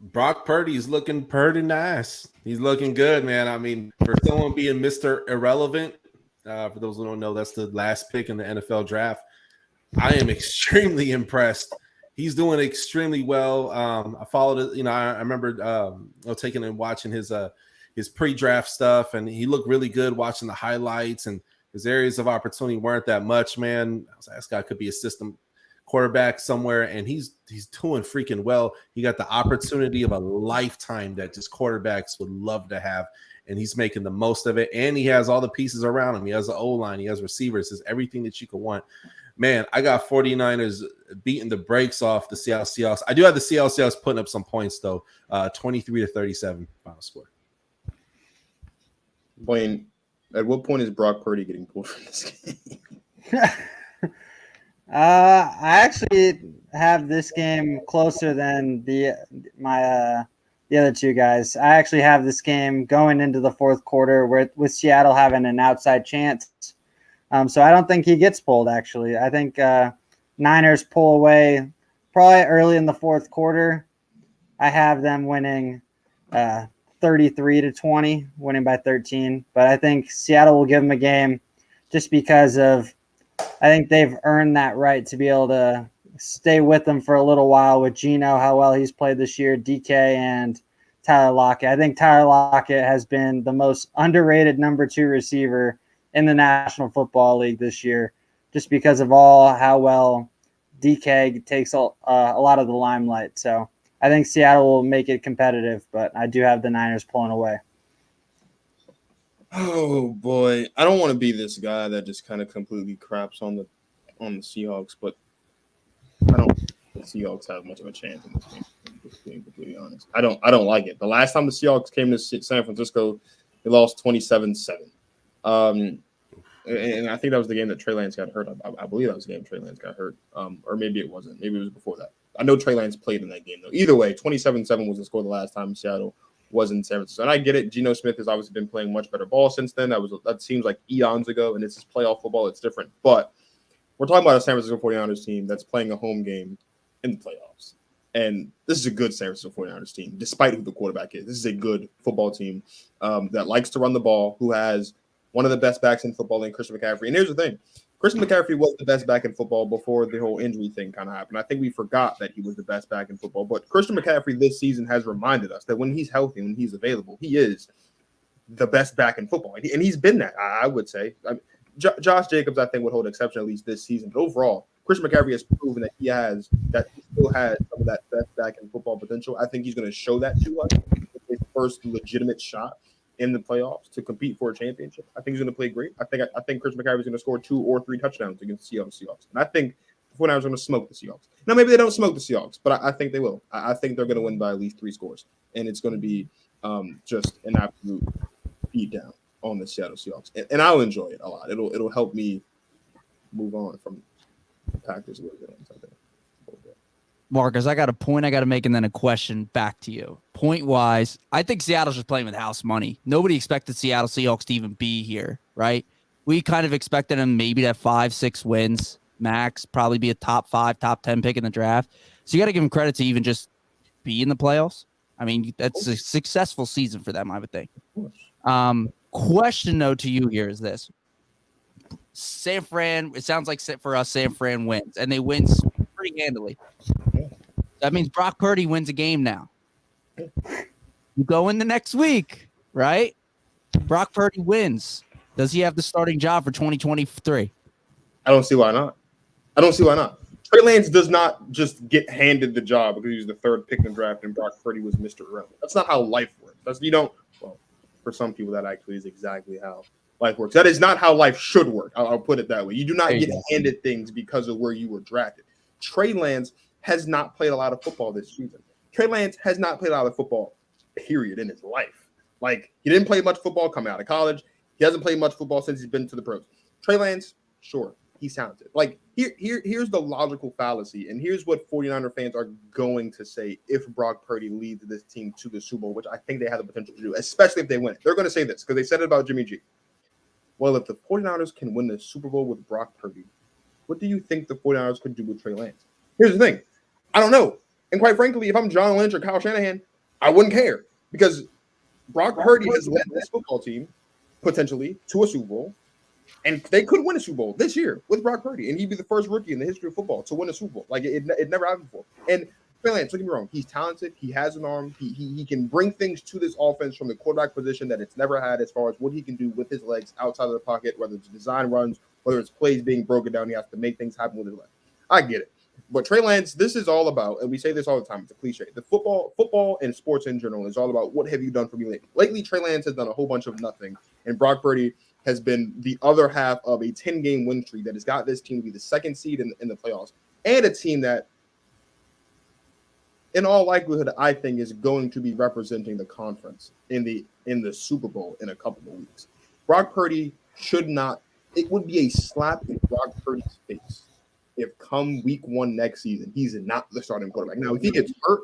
Brock Purdy is looking pretty nice. He's looking good, man. I mean, for someone being Mr. Irrelevant, for those who don't know, that's the last pick in the NFL draft. I am extremely impressed. He's doing extremely well. I followed it. I remember taking and watching his pre-draft stuff, and he looked really good watching the highlights, and his areas of opportunity weren't that much, man. I was like, this guy could be a system quarterback somewhere, and he's doing freaking well. He got the opportunity of a lifetime that just quarterbacks would love to have, and he's making the most of it, and he has all the pieces around him. He has the O-line, he has receivers, has everything that you could want. Man, I got 49ers beating the brakes off the Seattle Seahawks. I do have the Seattle Seahawks putting up some points, though. 23-37 final score. Blaine, at what point is Brock Purdy getting pulled from this game? I actually have this game closer than the other 2 guys. I actually have this game going into the fourth quarter with Seattle having an outside chance. So I don't think he gets pulled, actually. I think Niners pull away probably early in the fourth quarter. I have them winning 33-20, winning by 13. But I think Seattle will give them a game just because I think they've earned that right to be able to stay with them for a little while with Geno, how well he's played this year, DK, and Tyler Lockett. I think Tyler Lockett has been the most underrated number 2 receiver in the National Football League this year, just because of how well DK takes a lot of the limelight. So I think Seattle will make it competitive, but I do have the Niners pulling away. Oh boy, I don't want to be this guy that just kind of completely craps on the Seahawks, but I don't think the Seahawks have much of a chance in this game. Just being completely honest, I don't like it. The last time the Seahawks came to San Francisco, they lost 27-7. And I think that was the game that Trey Lance got hurt. I believe that was the game Trey Lance got hurt. Or maybe it wasn't. Maybe it was before that. I know Trey Lance played in that game, though. Either way, 27-7 was the score the last time Seattle was in San Francisco. And I get it. Geno Smith has obviously been playing much better ball since then. That seems like eons ago, and it's just playoff football. It's different. But we're talking about a San Francisco 49ers team that's playing a home game in the playoffs. And this is a good San Francisco 49ers team, despite who the quarterback is. This is a good football team that likes to run the ball, who has one of the best backs in football in Christian McCaffrey. And here's the thing. Christian McCaffrey was the best back in football before the whole injury thing kind of happened. I think we forgot that he was the best back in football. But Christian McCaffrey this season has reminded us that when he's healthy, when he's available, he is the best back in football. And he's been that, I would say. Josh Jacobs, I think, would hold exception at least this season. But overall, Christian McCaffrey has proven that he still has some of that best back in football potential. I think he's going to show that to us with his first legitimate shot in the playoffs to compete for a championship. I think he's going to play great. I think Christian McCaffrey is going to score 2 or 3 touchdowns against the Seahawks. And I think the 49ers are going to smoke the Seahawks. Now, maybe they don't smoke the Seahawks, but I think they will. I think they're going to win by at least 3 scores. And it's going to be just an absolute beatdown on the Seattle Seahawks. And I'll enjoy it a lot. It'll help me move on from the Packers a little bit on something. Marcus, I got a point I got to make and then a question back to you. Point-wise, I think Seattle's just playing with house money. Nobody expected Seattle Seahawks to even be here, right? We kind of expected them maybe to have 5-6 wins max, probably be a top 5, top 10 pick in the draft. So you got to give them credit to even just be in the playoffs. I mean, that's a successful season for them, I would think. Question, though, to you here is this. San Fran, it sounds like for us, San Fran wins, and they win pretty handily. That means Brock Purdy wins a game now. You go in the next week, right? Brock Purdy wins. Does he have the starting job for 2023? I don't see why not. Trey Lance does not just get handed the job because he's the 3rd pick in the draft and Brock Purdy was Mr. Irrelevant. That's not how life works. For some people, that actually is exactly how life works. That is not how life should work. I'll put it that way. You do not get handed things because of where you were drafted. Trey Lance has not played a lot of football this season. Trey Lance has not played a lot of football, period, in his life. Like, he didn't play much football coming out of college. He hasn't played much football since he's been to the pros. Trey Lance, sure, he's talented. Like, here's the logical fallacy, and here's what 49er fans are going to say if Brock Purdy leads this team to the Super Bowl, which I think they have the potential to do, especially if they win it. They're going to say this because they said it about Jimmy G. Well, if the 49ers can win the Super Bowl with Brock Purdy, what do you think the 49ers could do with Trey Lance? Here's the thing. I don't know. And quite frankly, if I'm John Lynch or Kyle Shanahan, I wouldn't care because Brock Purdy has led this football team potentially to a Super Bowl, and they could win a Super Bowl this year with Brock Purdy, and he'd be the first rookie in the history of football to win a Super Bowl. Like, it never happened before. And Trey Lance, don't get me wrong, he's talented. He has an arm. He can bring things to this offense from the quarterback position that it's never had as far as what he can do with his legs outside of the pocket, whether it's design runs, whether it's plays being broken down. He has to make things happen with his legs. I get it. But Trey Lance, this is all about, and we say this all the time, it's a cliche. The football and sports in general is all about what have you done for me lately. Lately, Trey Lance has done a whole bunch of nothing, and Brock Purdy has been the other half of a 10-game win streak that has got this team to be the 2nd seed in the playoffs, and a team that, in all likelihood, I think is going to be representing the conference in the Super Bowl in a couple of weeks. Brock Purdy should not. It would be a slap in Brock Purdy's face if come week 1 next season, he's not the starting quarterback. Now, if he gets hurt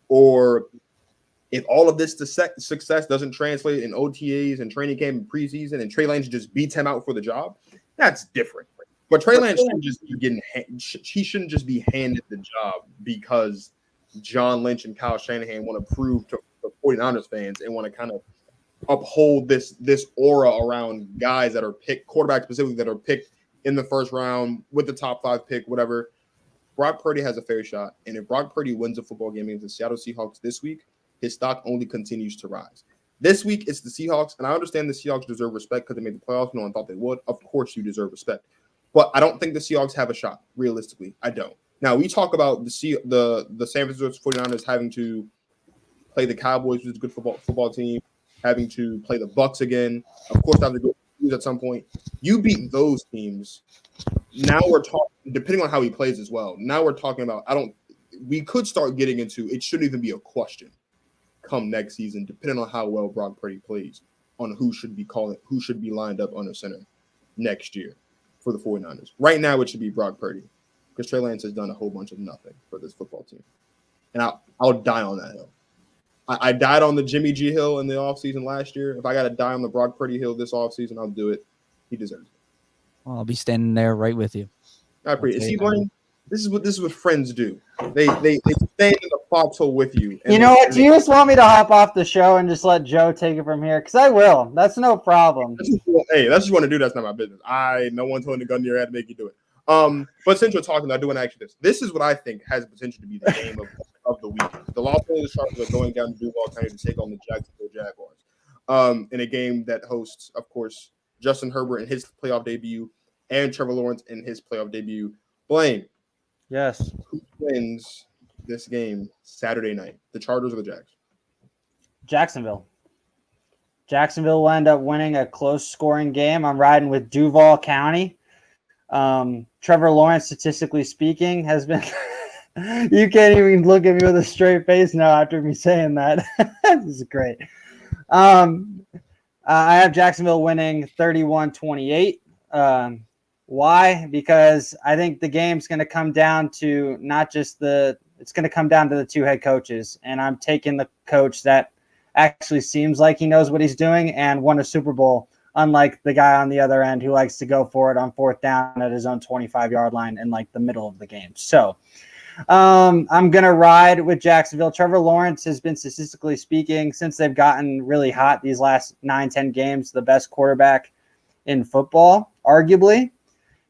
or if all of this success doesn't translate in OTAs and training camp and preseason and Trey Lance just beats him out for the job, that's different. But Trey Lance shouldn't just be he shouldn't just be handed the job because John Lynch and Kyle Shanahan want to prove to the 49ers fans and want to kind of uphold this aura around guys that are picked, quarterbacks specifically that are picked in the 1st round with the top 5 pick, whatever. Brock Purdy has a fair shot. And if Brock Purdy wins a football game against the Seattle Seahawks this week, his stock only continues to rise. This week, it's the Seahawks. And I understand the Seahawks deserve respect because they made the playoffs. No one thought they would. Of course you deserve respect. But I don't think the Seahawks have a shot, realistically. I don't. Now, we talk about the San Francisco 49ers having to play the Cowboys, which is a good football team. having to play the Bucks again. Of course, have to go at some point. You beat those teams. Now we're talking, depending on how he plays as well. Now we're talking about, we could start getting into, it shouldn't even be a question come next season, depending on how well Brock Purdy plays, on who should be lined up under center next year for the 49ers. Right now, it should be Brock Purdy because Trey Lance has done a whole bunch of nothing for this football team. And I'll die on that hill. I died on the Jimmy G hill in the offseason last year. If I got to die on the Brock Purdy hill this offseason, I'll do it. He deserves it. Well, I'll be standing there right with you. I appreciate it. See, Blaine, this is what friends do. They stay in the foxhole with you. You know what? Do you just want me to hop off the show and just let Joe take it from here? Because I will. That's no problem. Hey, that's what you want to do. That's not my business. No one's holding a gun to your head to make you do it. But since we're talking, I do want to ask you this. This is what I think has the potential to be the game of the weekend. The Los Angeles Chargers are going down to Duval County to take on the Jacksonville Jaguars. In a game that hosts, of course, Justin Herbert in his playoff debut and Trevor Lawrence in his playoff debut. Blaine. Yes. Who wins this game Saturday night? The Chargers or the Jags? Jacksonville. Jacksonville will end up winning a close scoring game. I'm riding with Duval County. Trevor Lawrence, statistically speaking, has been you can't even look at me with a straight face now after me saying that. This is great. I have Jacksonville winning 31-28. Why? Because I think the game's going to come down to it's going to come down to the two head coaches. And I'm taking the coach that actually seems like he knows what he's doing and won a Super Bowl, unlike the guy on the other end who likes to go for it on fourth down at his own 25-yard line in like the middle of the game. So I'm going to ride with Jacksonville. Trevor Lawrence has been, statistically speaking, since they've gotten really hot these last 9-10 games, the best quarterback in football, arguably.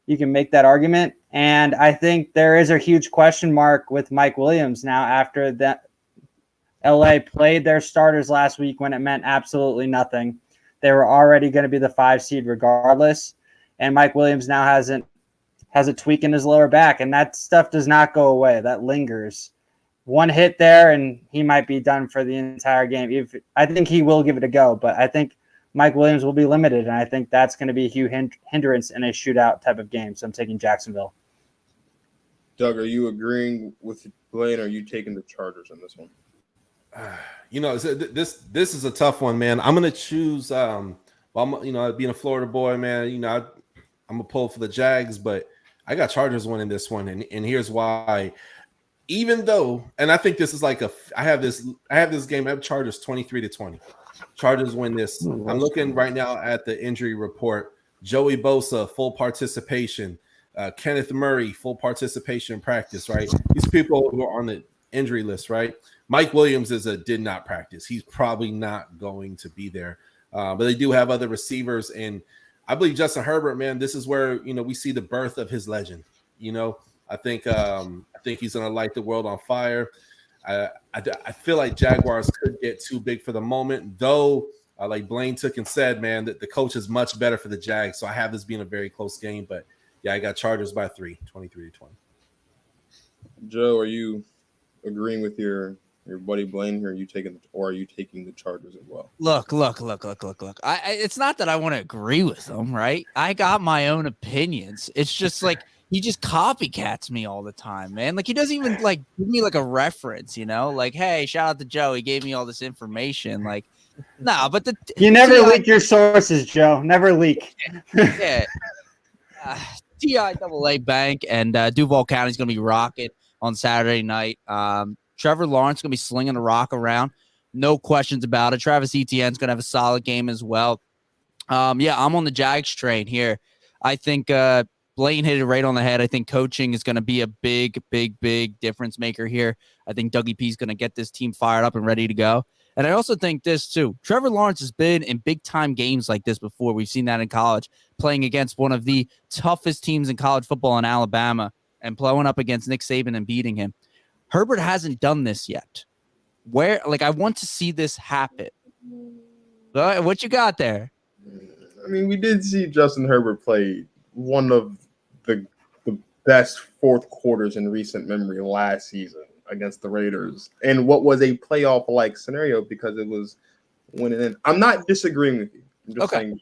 You can make that argument. And I think there is a huge question mark with Mike Williams now after that LA played their starters last week when it meant absolutely nothing. They were already going to be the 5 seed regardless. And Mike Williams now has a tweak in his lower back, and that stuff does not go away. That lingers. One hit there, and he might be done for the entire game. I think he will give it a go, but I think Mike Williams will be limited, and I think that's going to be a huge hindrance in a shootout type of game. So I'm taking Jacksonville. Doug, are you agreeing with Blaine, or are you taking the Chargers on this one? This is a tough one, man. I'm going to choose being a Florida boy, man, I'm going to pull for the Jags, but I got Chargers winning this one, and here's why. Even though, and I think this is like I have this game. I have Chargers 23-20. Chargers win this. I'm looking right now at the injury report. Joey Bosa, full participation. Kenneth Murray, full participation in practice, right? These people who are on the injury list, right? Mike Williams did not practice. He's probably not going to be there. But they do have other receivers, and I believe Justin Herbert, man, this is where we see the birth of his legend. I think he's going to light the world on fire. I feel like Jaguars could get too big for the moment, though. Like Blaine took and said, man, that the coach is much better for the Jags. So I have this being a very close game, but yeah, I got Chargers by 3, 23-20. Joe, are you agreeing with your buddy Blaine here? Are you taking the Chargers as well? Look. It's not that I want to agree with them, right? I got my own opinions. It's just like he just copycats me all the time, man. Like he doesn't even like give me like a reference, like, hey, shout out to Joe. He gave me all this information. Like, nah, but you never leak your sources, Joe. Never leak. Yeah. TIAA Bank and Duval County is going to be rocking on Saturday night. Trevor Lawrence is going to be slinging the rock around. No questions about it. Travis Etienne's going to have a solid game as well. I'm on the Jags train here. I think Blaine hit it right on the head. I think coaching is going to be a big, big, big difference maker here. I think Dougie P is going to get this team fired up and ready to go. And I also think this too. Trevor Lawrence has been in big time games like this before. We've seen that in college, playing against one of the toughest teams in college football in Alabama and blowing up against Nick Saban and beating him. Herbert hasn't done this yet. I want to see this happen. What you got there? I mean, we did see Justin Herbert play one of the best fourth quarters in recent memory last season against the Raiders, and what was a playoff-like scenario because it was winning in. I'm not disagreeing with you. I'm just saying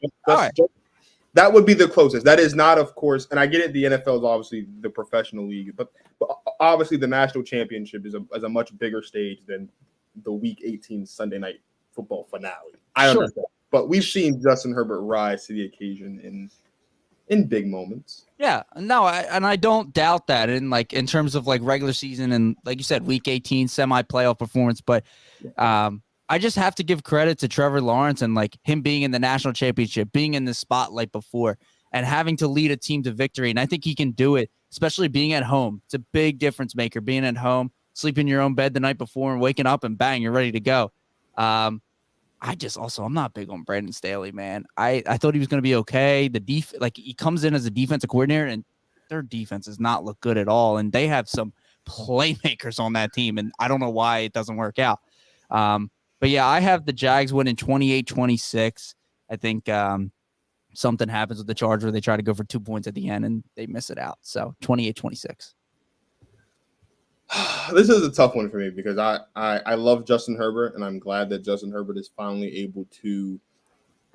that would be the closest. That is not, of course, and I get it. The NFL is obviously the professional league, but obviously the national championship is a much bigger stage than the Week 18 Sunday night football finale. I understand, but we've seen Justin Herbert rise to the occasion in big moments. Yeah, no, I don't doubt that in terms of like regular season and like you said, Week 18 semi-playoff performance, but I just have to give credit to Trevor Lawrence and like him being in the national championship, being in the spotlight before and having to lead a team to victory. And I think he can do it, especially being at home. It's a big difference maker, being at home, sleeping in your own bed the night before and waking up and bang, you're ready to go. I'm not big on Brandon Staley, man. I thought he was going to be okay. He comes in as a defensive coordinator and their defense does not look good at all. And they have some playmakers on that team. And I don't know why it doesn't work out. But yeah, I have the Jags winning 28-26. I think something happens with the Chargers. They try to go for 2 points at the end and they miss it out. So 28-26. This is a tough one for me because I love Justin Herbert and I'm glad that Justin Herbert is finally able to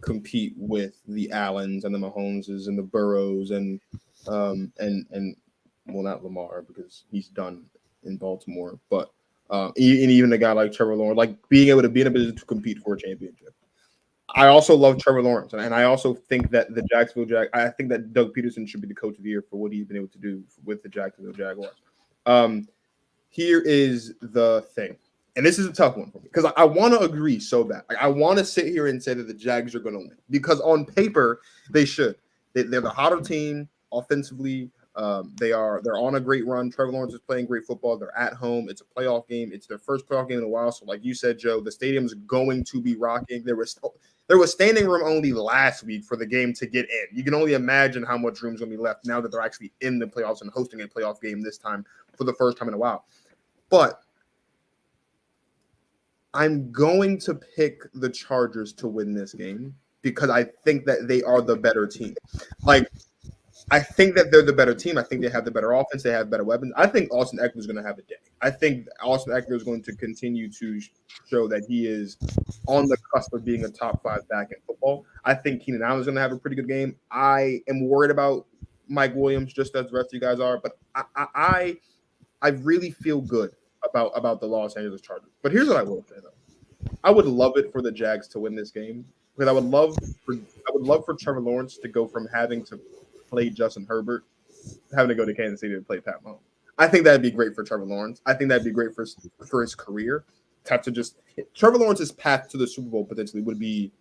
compete with the Allens and the Mahomeses and the Burrows and well, not Lamar because he's done in Baltimore, but and even a guy like Trevor Lawrence, like being able to be in a position to compete for a championship. I also love Trevor Lawrence, and I also think that the Jacksonville Jaguars. I think that Doug Peterson should be the coach of the year for what he's been able to do with the Jacksonville Jaguars. Here is the thing, and this is a tough one for me because I want to agree so bad. Like, I want to sit here and say that the Jags are going to win because on paper they should. They're the hotter team offensively. They're on a great run. Trevor Lawrence is playing great football. They're at home. It's a playoff game. It's their first playoff game in a while. So, like you said, Joe, the stadium's going to be rocking. There was standing room only last week for the game to get in. You can only imagine how much room's going to be left now that they're actually in the playoffs and hosting a playoff game this time for the first time in a while. But I'm going to pick the Chargers to win this game because I think that they are the better team. Like, I think that they're the better team. I think they have the better offense. They have better weapons. I think Austin Eckler is going to have a day. I think Austin Eckler is going to continue to show that he is on the cusp of being a top 5 back in football. I think Keenan Allen is going to have a pretty good game. I am worried about Mike Williams, just as the rest of you guys are, but I really feel good about the Los Angeles Chargers. But here's what I will say though: I would love it for the Jags to win this game because I would love for Trevor Lawrence to go from having to play Justin Herbert, having to go to Kansas City to play Pat Mahomes. I think that'd be great for Trevor Lawrence. I think that'd be great for his career. Trevor Lawrence's path to the Super Bowl potentially would be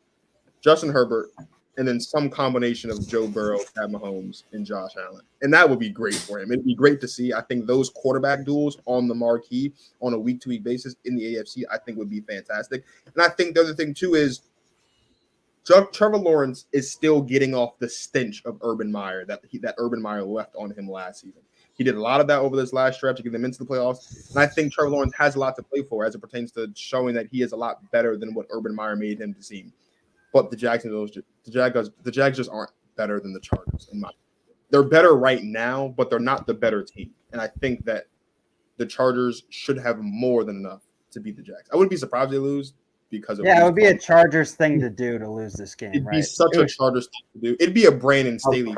Justin Herbert and then some combination of Joe Burrow, Pat Mahomes, and Josh Allen. And that would be great for him. It'd be great to see. I think those quarterback duels on the marquee on a week-to-week basis in the AFC, I think would be fantastic. And I think the other thing too is Trevor Lawrence is still getting off the stench of Urban Meyer that Urban Meyer left on him last season. He did a lot of that over this last stretch to get them into the playoffs. And I think Trevor Lawrence has a lot to play for as it pertains to showing that he is a lot better than what Urban Meyer made him to seem. But the Jags just aren't better than the Chargers. They're better right now, but they're not the better team. And I think that the Chargers should have more than enough to beat the Jags. I wouldn't be surprised they lose because of it would be a Chargers thing to do to lose this game. It'd be such a Chargers thing to do. It'd be a Brandon Staley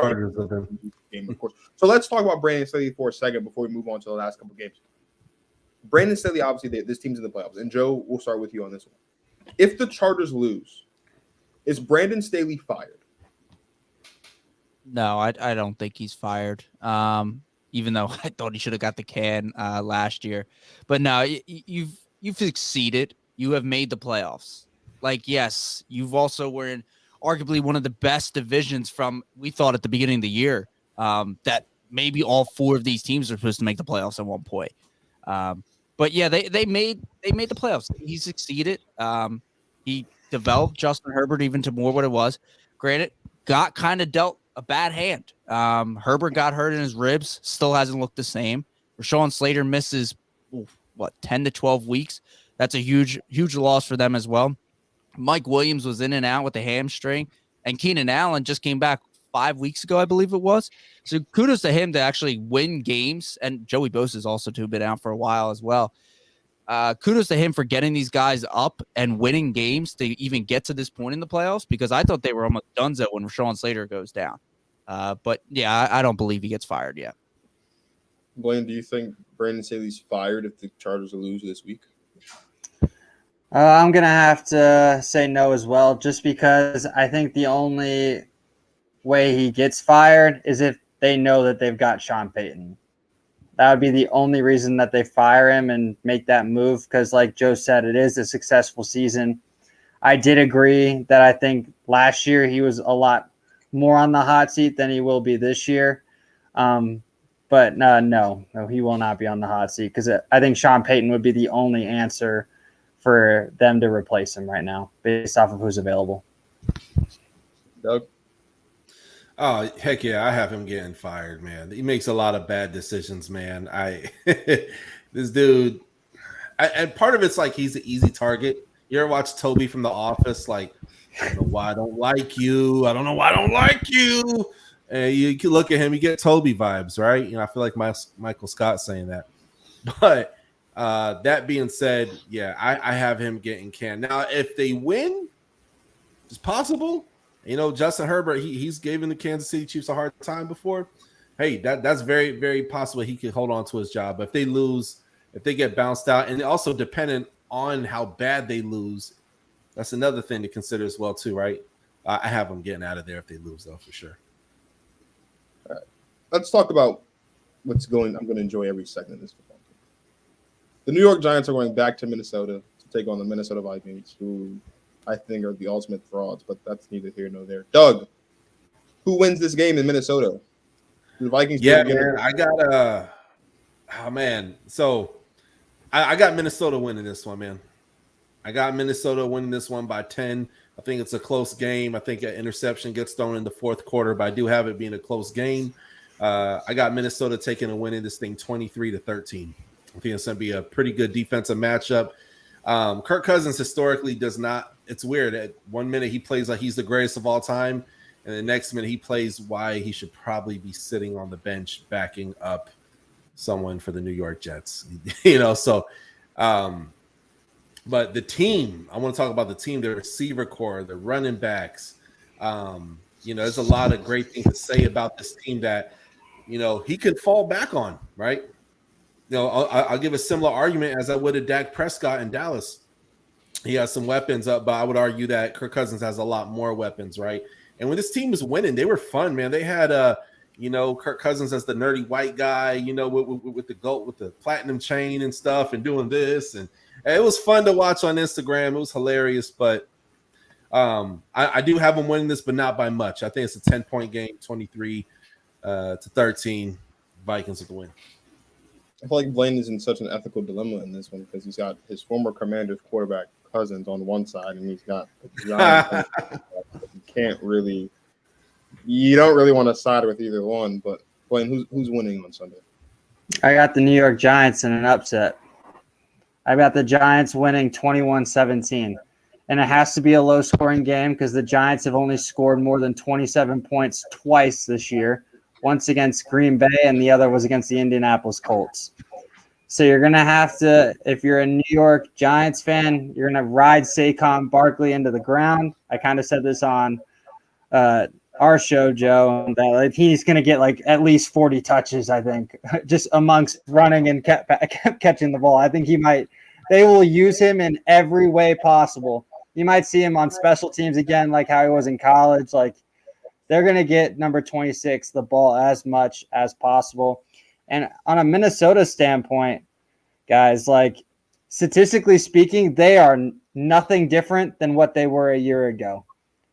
game, of course. So let's talk about Brandon Staley for a second before we move on to the last couple games. Brandon Staley, obviously, this team's in the playoffs, and Joe, we'll start with you on this one. If the Chargers lose, is Brandon Staley fired? No, I don't think he's fired. Even though I thought he should have got the can last year, but no, you've succeeded. You have made the playoffs. Like, yes, you've also were in arguably one of the best divisions from we thought at the beginning of the year that maybe all 4 of these teams are supposed to make the playoffs at one point. But yeah, they made the playoffs. He succeeded. He developed Justin Herbert even to more what it was. Granted, got kind of dealt a bad hand. Herbert got hurt in his ribs, still hasn't looked the same. Rashawn Slater misses 10 to 12 weeks. That's a huge loss for them as well. Mike Williams was in and out with a hamstring, and Keenan Allen just came back 5 weeks ago, I believe it was. So kudos to him to actually win games. And Joey Bosa has also been out for a while as well. kudos to him for getting these guys up and winning games to even get to this point in the playoffs, because I thought they were almost donezo when Rashawn Slater goes down. But yeah, I don't believe he gets fired yet. Blaine, do you think Brandon Staley's fired if the Chargers lose this week? I'm going to have to say no as well, just because I think the only way he gets fired is if they know that they've got Sean Payton. That would be the only reason that they fire him and make that move, because like Joe said, it is a successful season. I did agree that I think last year he was a lot more on the hot seat than he will be this year. But no, he will not be on the hot seat, because I think Sean Payton would be the only answer for them to replace him right now based off of who's available. Doug? Oh, heck yeah, I have him getting fired, man. He makes a lot of bad decisions, man. This dude, and part of it's like he's an easy target. You ever watch Toby from The Office? Like, I don't know why I don't like you. I don't know why I don't like you. And you can look at him, you get Toby vibes, right? You know, I feel like Michael Scott saying that. But that being said, yeah, I have him getting canned. Now, if they win, it's possible. You know, Justin Herbert, he's given the Kansas City Chiefs a hard time before. Hey, that's very, very possible he could hold on to his job. But if they lose, if they get bounced out, and also dependent on how bad they lose, that's another thing to consider as well, too, right? I have them getting out of there if they lose, though, for sure. All right. Let's talk about what's going. I'm going to enjoy every second of this football game. The New York Giants are going back to Minnesota to take on the Minnesota Vikings, who I think are the ultimate frauds, but that's neither here nor there. Doug, who wins this game in Minnesota? The Vikings. Yeah, man, I got oh man. So I got Minnesota winning this one, man. I got Minnesota winning this one by 10. I think it's a close game. I think an interception gets thrown in the fourth quarter, but I do have it being a close game. I got Minnesota taking a win in this thing 23-13. I think it's going to be a pretty good defensive matchup. Kirk Cousins historically does not. It's weird. At 1 minute he plays like he's the greatest of all time, and the next minute he plays why he should probably be sitting on the bench backing up someone for the New York Jets. You know, so but the team, I want to talk about the team, the receiver core, the running backs. You know, there's a lot of great things to say about this team that, you know, he could fall back on, right? You know, I'll give a similar argument as I would have Dak Prescott in Dallas. He has some weapons up, but I would argue that Kirk Cousins has a lot more weapons, right? And when this team was winning, they were fun, man. They had, you know, Kirk Cousins as the nerdy white guy, you know, with the GOAT, with the platinum chain and stuff, and doing this, and it was fun to watch on Instagram. It was hilarious, but I do have them winning this, but not by much. I think it's a 10-point game, 23-13. Vikings with the win. I feel like Blaine is in such an ethical dilemma in this one because he's got his former Commanders quarterback Cousins on one side, and he's got the Giants. You don't really want to side with either one. But Blaine, who's winning on Sunday? I got the New York Giants in an upset. I got the Giants winning 21-17. And it has to be a low-scoring game because the Giants have only scored more than 27 points twice this year. Once against Green Bay, and the other was against the Indianapolis Colts. So you're going to have to, if you're a New York Giants fan, you're going to ride Saquon Barkley into the ground. I kind of said this on our show, Joe, that like, he's going to get like at least 40 touches, I think, just amongst running and catching the ball. I think they will use him in every way possible. You might see him on special teams again, like how he was in college. Like, they're going to get number 26 the ball as much as possible. And on a Minnesota standpoint, guys, like statistically speaking, they are nothing different than what they were a year ago.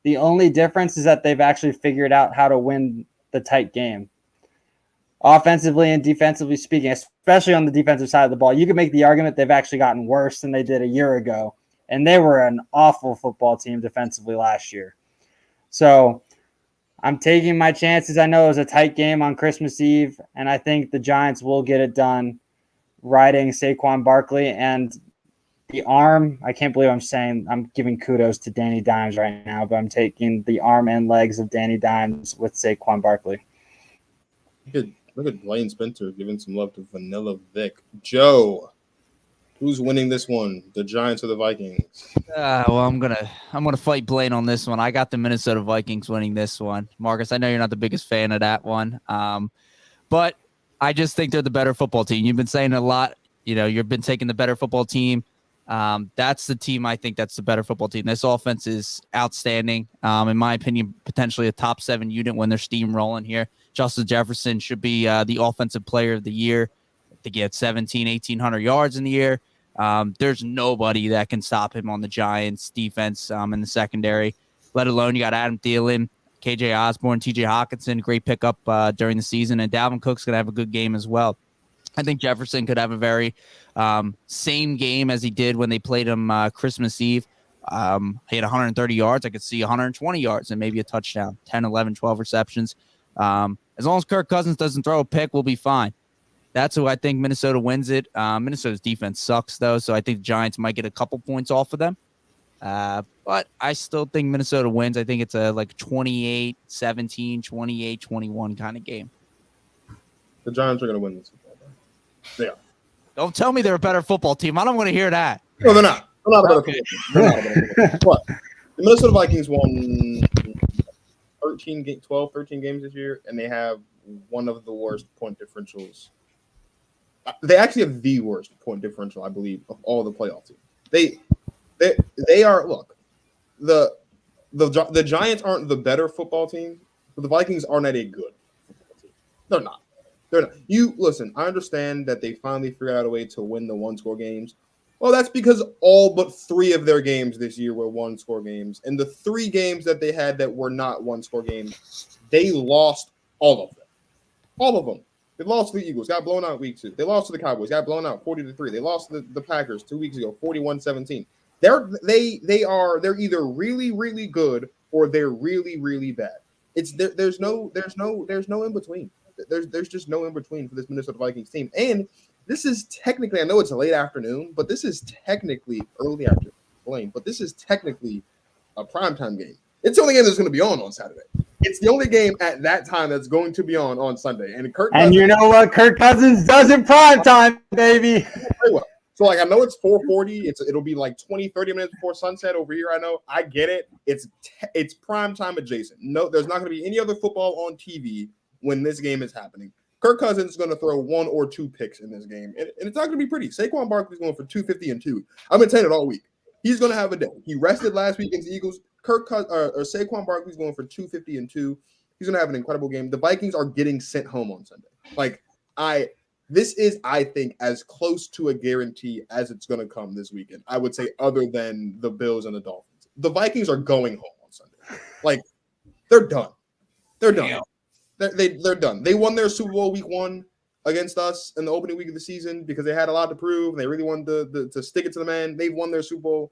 The only difference is that they've actually figured out how to win the tight game. Offensively and defensively speaking, especially on the defensive side of the ball, you can make the argument they've actually gotten worse than they did a year ago. And they were an awful football team defensively last year. So I'm taking my chances. I know it was a tight game on Christmas Eve, and I think the Giants will get it done riding Saquon Barkley. And the arm, I can't believe I'm giving kudos to Danny Dimes right now, but I'm taking the arm and legs of Danny Dimes with Saquon Barkley. Look at Blaine Spencer giving some love to Vanilla Vic. Joe, Who's winning this one? The Giants or the Vikings? Well, I'm gonna fight Blaine on this one. I got the Minnesota Vikings winning this one. Marcus, I know you're not the biggest fan of that one, but I just think they're the better football team. You've been saying a lot. You've been taking the better football team. That's the team. I think that's the better football team. This offense is outstanding. In my opinion, potentially a top 7 unit when they're steamrolling here. Justin Jefferson should be the offensive player of the year to get 1,800 yards in the year. There's nobody that can stop him on the Giants defense in the secondary, let alone you got Adam Thielen, KJ Osborne, TJ Hawkinson, great pickup during the season, and Dalvin Cook's going to have a good game as well. I think Jefferson could have a very same game as he did when they played him Christmas Eve. He had 130 yards. I could see 120 yards and maybe a touchdown, 10, 11, 12 receptions. As long as Kirk Cousins doesn't throw a pick, we'll be fine. That's who I think Minnesota wins it. Minnesota's defense sucks, though, so I think the Giants might get a couple points off of them. But I still think Minnesota wins. I think it's a 28-17, 28-21 kind of game. The Giants are going to win this football game. They are. Don't tell me they're a better football team. I don't want to hear that. No, they're not. They're not a better Okay. football team. They're not a better football team. But the Minnesota Vikings won 13 games this year, and they have one of the worst point differentials. They actually have the worst point differential, I believe, of all the playoff teams. They are. Look, the Giants aren't the better football team, but the Vikings are not a good football team. They're not. They're not. You listen. I understand that they finally figured out a way to win the one-score games. Well, that's because all but 3 of their games this year were one-score games, and the 3 games that they had that were not one-score games, they lost all of them. All of them. They lost to the Eagles, got blown out week 2. They lost to the Cowboys, got blown out 40-3. They lost to the Packers 2 weeks ago, 41-17. They're either really, really good or they're really, really bad. There's no in between. There's just no in between for this Minnesota Vikings team. And this is technically, I know it's a late afternoon, but this is technically early afternoon, Blaine, but this is technically a primetime game. It's the only game that's going to be on Saturday. It's the only game at that time that's going to be on Sunday. And you know what? Kirk Cousins does in primetime, baby. Well. So, I know it's 4:40. It'll be 20, 30 minutes before sunset over here. I know. I get it. It's prime time adjacent. No, there's not going to be any other football on TV when this game is happening. Kirk Cousins is going to throw 1 or 2 picks in this game, and it's not going to be pretty. Saquon Barkley's going for 250 and 2. I've been saying it all week. He's going to have a day. He rested last week against the Eagles. Saquon Barkley's going for 250 and 2. He's going to have an incredible game. The Vikings are getting sent home on Sunday. This is, I think, as close to a guarantee as it's going to come this weekend. I would say, other than the Bills and the Dolphins. The Vikings are going home on Sunday. They're done. They're done. They're done. They won their Super Bowl week 1 against us in the opening week of the season because they had a lot to prove. And they really wanted to stick it to the man. They won their Super Bowl.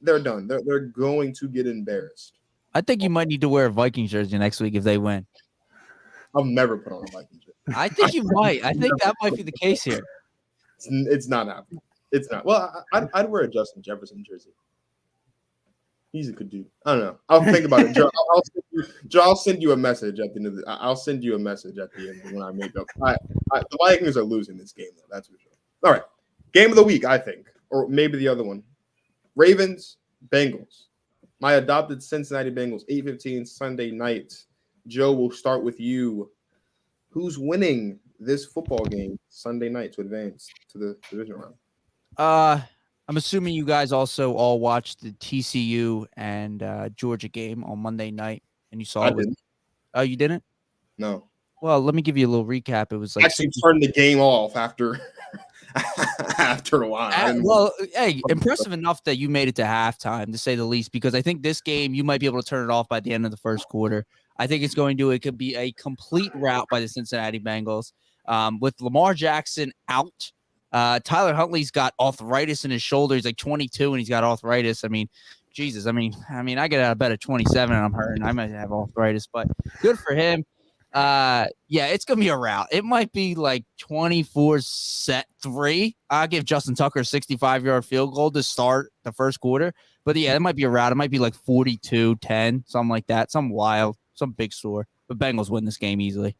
They're done. They're going to get embarrassed. I think you might need to wear a Vikings jersey next week if they win. I've never put on a Vikings jersey. I think you might. I think that might be the case here. It's not happening. It's not. Well, I'd wear a Justin Jefferson jersey. He's a good dude. I don't know. I'll think about it. Joe, I'll send you a message at the end of I'll send you a message at the end when I make up. The Vikings are losing this game, though. That's for sure. All right. Game of the week, I think. Or maybe the other one. Ravens, Bengals. My adopted Cincinnati Bengals, 8:15 Sunday night. Joe, we'll start with you. Who's winning this football game Sunday night to advance to the divisional round? I'm assuming you guys also all watched the TCU and Georgia game on Monday night, and you saw it. Didn't. Oh, you didn't? No. Well, let me give you a little recap. It was actually turned the game off after a while. Well, hey, impressive enough that you made it to halftime, to say the least, because I think this game you might be able to turn it off by the end of the first quarter. I think it could be a complete rout by the Cincinnati Bengals. With Lamar Jackson out, Tyler Huntley's got arthritis in his shoulder. He's 22 and he's got arthritis. I mean, Jesus. I mean, I get out of bed at 27 and I'm hurting. I might have arthritis, but good for him. It's gonna be a rout. It might be 24-3. I'll give Justin Tucker a 65-yard field goal to start the first quarter. But yeah, it might be a rout. It might be 42-10, something like that. Some wild, some big score. But Bengals win this game easily.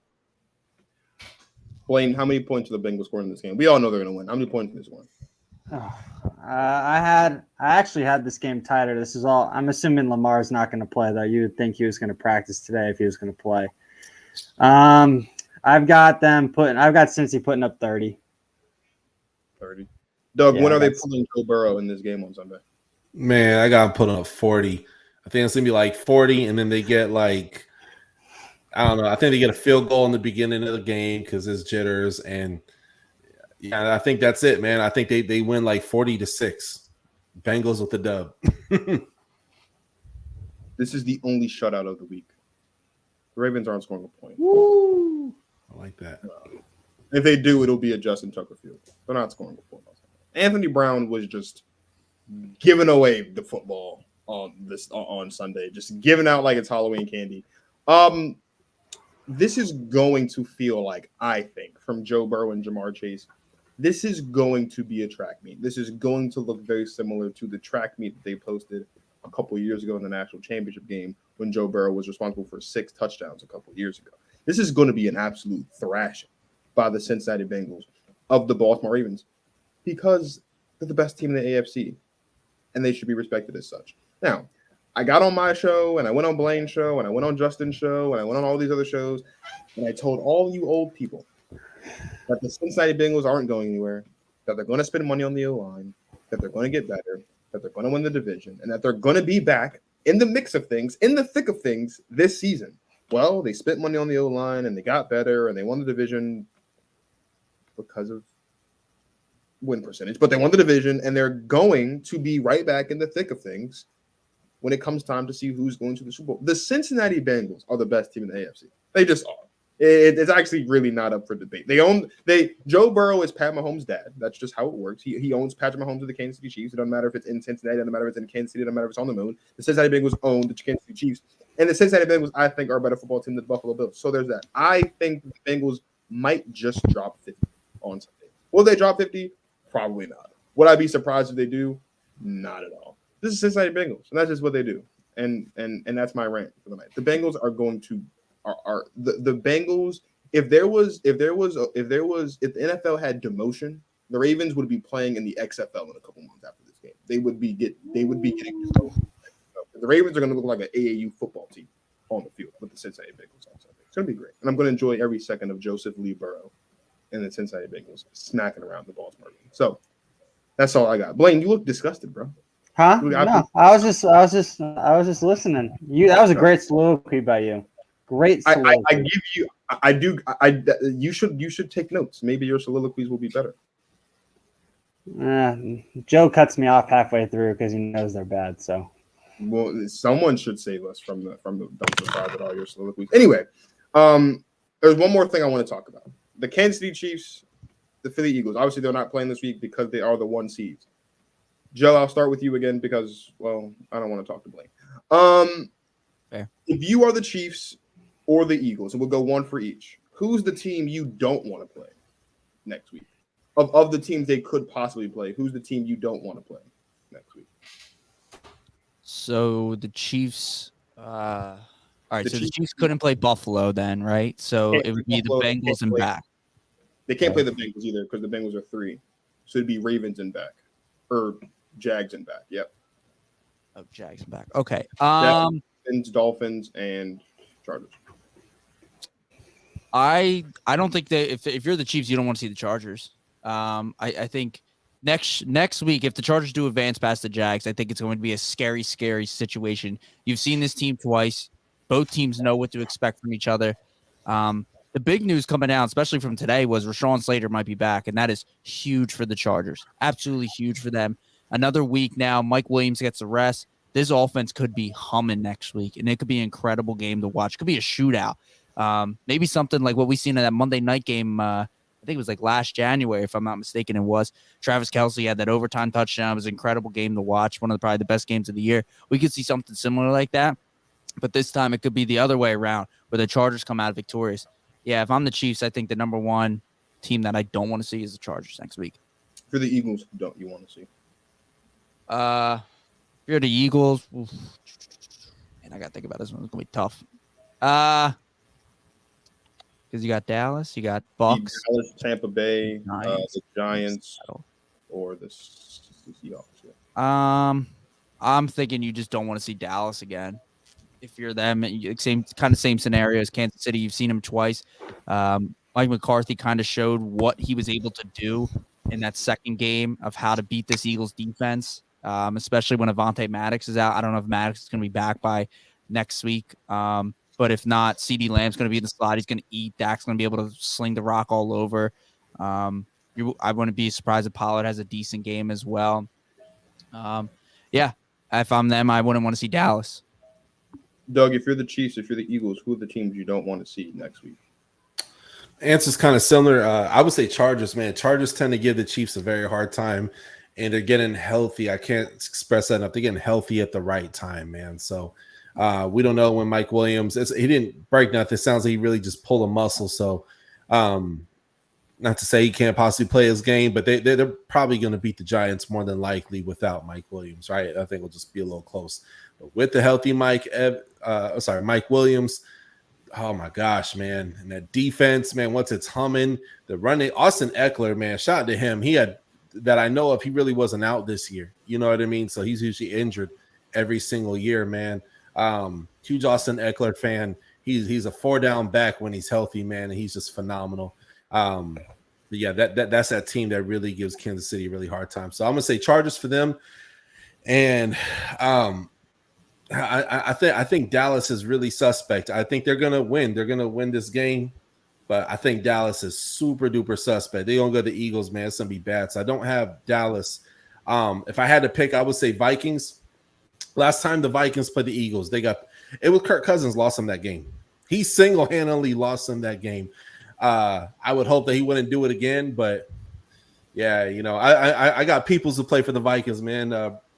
Blaine, how many points are the Bengals scoring in this game? We all know they're gonna win. How many points in this one? I actually had this game tighter. This is all. I'm assuming Lamar's not going to play though. You would think he was going to practice today if he was going to play. I've got Cincy putting up 30. 30. Doug, Yeah, when are they pulling Joe Burrow in this game on Sunday? Man, I got to put up 40. I think it's going to be like 40, and then they get like, I don't know. I think they get a field goal in the beginning of the game because there's jitters. And yeah, I think that's it, man. I think they win like 40-6. Bengals with the dub. This is the only shutout of the week. The Ravens aren't scoring a point. Woo! I like that. If they do, it'll be a Justin Tucker field. They're not scoring a point. Anthony Brown was just giving away the football on Sunday, just giving out like it's Halloween candy. This is going to feel like, I think, from Joe Burrow and Jamar Chase, this is going to be a track meet. This is going to look very similar to the track meet that they posted a couple of years ago in the national championship game when Joe Burrow was responsible for 6 touchdowns a couple of years ago. This is going to be an absolute thrashing by the Cincinnati Bengals of the Baltimore Ravens because they're the best team in the AFC, and they should be respected as such. Now, I got on my show, and I went on Blaine's show, and I went on Justin's show, and I went on all these other shows, and I told all you old people that the Cincinnati Bengals aren't going anywhere, that they're going to spend money on the O-line, that they're going to get better, that they're going to win the division, and that they're going to be back in the mix of things, in the thick of things this season. Well, they spent money on the O-line, and they got better, and they won the division because of win percentage, but they won the division, and they're going to be right back in the thick of things when it comes time to see who's going to the Super Bowl. The Cincinnati Bengals are the best team in the AFC. They just are. It's actually really not up for debate. Joe Burrow is Pat Mahomes' dad. That's just how it works. He owns Patrick Mahomes of the Kansas City Chiefs. It doesn't matter if it's in Cincinnati. It doesn't matter if it's in Kansas City. It doesn't matter if it's on the moon. The Cincinnati Bengals own the Kansas City Chiefs. And the Cincinnati Bengals, I think, are a better football team than the Buffalo Bills. So there's that. I think the Bengals might just drop 50 on Sunday. Will they drop 50? Probably not. Would I be surprised if they do? Not at all. This is Cincinnati Bengals, and that's just what they do. And that's my rant for the night. The Bengals are going to the Bengals. If the NFL had demotion, the Ravens would be playing in the XFL in a couple months after this game. They would be getting demoted. The Ravens are going to look like an AAU football team on the field with the Cincinnati Bengals on Sunday. It's going to be great, and I'm going to enjoy every second of Joseph Lee Burrow and the Cincinnati Bengals smacking around the Baltimore Ravens. So that's all I got. Blaine, you look disgusted, bro. Huh? No, I was just listening. That was a great soliloquy by you. Great soliloquy. You should take notes. Maybe your soliloquies will be better. Joe cuts me off halfway through because he knows they're bad. So, well, someone should save us from the dumpster fire that all your soliloquies. Anyway, there's one more thing I want to talk about. The Kansas City Chiefs, the Philly Eagles. Obviously, they're not playing this week because they are the 1 seeds. Joe, I'll start with you again because, well, I don't want to talk to Blaine. Fair. If you are the Chiefs or the Eagles, and we'll go one for each, who's the team you don't want to play next week? Of the teams they could possibly play, who's the team you don't want to play next week? So the Chiefs. All right, the Chiefs couldn't play Buffalo then, right? So it would be the Bengals and back. They can't play the Bengals either because the Bengals are 3. So it'd be Ravens and back. Or Jags and back. Yep. Oh, Jags and back. Okay. Dolphins and Chargers. I don't think that if you're the Chiefs, you don't want to see the Chargers. I think next week, if the Chargers do advance past the Jags, I think it's going to be a scary situation. You've seen this team twice. Both teams know what to expect from each other. The big news coming out, especially from today, was Rashawn Slater might be back, and that is huge for the Chargers. Absolutely huge for them. Another week now, Mike Williams gets a rest. This offense could be humming next week, and it could be an incredible game to watch. It could be a shootout. Maybe something like what we seen in that Monday night game. I think it was like last January, if I'm not mistaken. It was Travis Kelce had that overtime touchdown. It was an incredible game to watch. One of probably the best games of the year. We could see something similar like that, but this time it could be the other way around, where the Chargers come out victorious. Yeah, if I'm the Chiefs, I think the number one team that I don't want to see is the Chargers next week. For the Eagles, who don't you want to see? If you're the Eagles, oof, man, I got to think about this one. It's going to be tough. Because you got Dallas, you got Bucks, Dallas, Tampa Bay, Giants, the Giants. or the Seahawks? I'm thinking you just don't want to see Dallas again. If you're them, same scenario as Kansas City. You've seen him twice. Mike McCarthy kind of showed what he was able to do in that second game of how to beat this Eagles defense, especially when Avonte Maddox is out. I don't know if Maddox is going to be back by next week. But if not, CeeDee Lamb's going to be in the slot. He's going to eat. Dak's going to be able to sling the rock all over. I wouldn't be surprised if Pollard has a decent game as well. Yeah, if I'm them, I wouldn't want to see Dallas. Doug, if you're the Chiefs, if you're the Eagles, who are the teams you don't want to see next week? Answer's kind of similar. I would say Chargers, man. Chargers tend to give the Chiefs a very hard time, and they're getting healthy. I can't express that enough. They're getting healthy at the right time, man. So we don't know when Mike Williams. He didn't break nothing. It sounds like he really just pulled a muscle. So not to say he can't possibly play his game, but they're probably going to beat the Giants more than likely without Mike Williams, right? I think it'll just be a little close. But with the healthy Mike Williams, oh my gosh, man. And that defense, man, once it's humming, the running, Austin Eckler, man, shout out to him. He had, that I know of, he really wasn't out this year. You know what I mean? So he's usually injured every single year, man. Huge Austin Eckler fan. He's a 4-down back when he's healthy, man, and he's just phenomenal. But yeah, that's that team that really gives Kansas City a really hard time. So I'm gonna say Chargers for them. And I think Dallas is really suspect. I think they're gonna win. They're gonna win this game, but I think Dallas is super duper suspect. They're gonna go to the Eagles, man. It's gonna be bad. So I don't have Dallas. If I had to pick, I would say Vikings. Last time the Vikings played the Eagles, it was Kirk Cousins lost them that game. He single-handedly lost them that game. I would hope that he wouldn't do it again, but yeah, you know, I got peoples who play for the Vikings, man.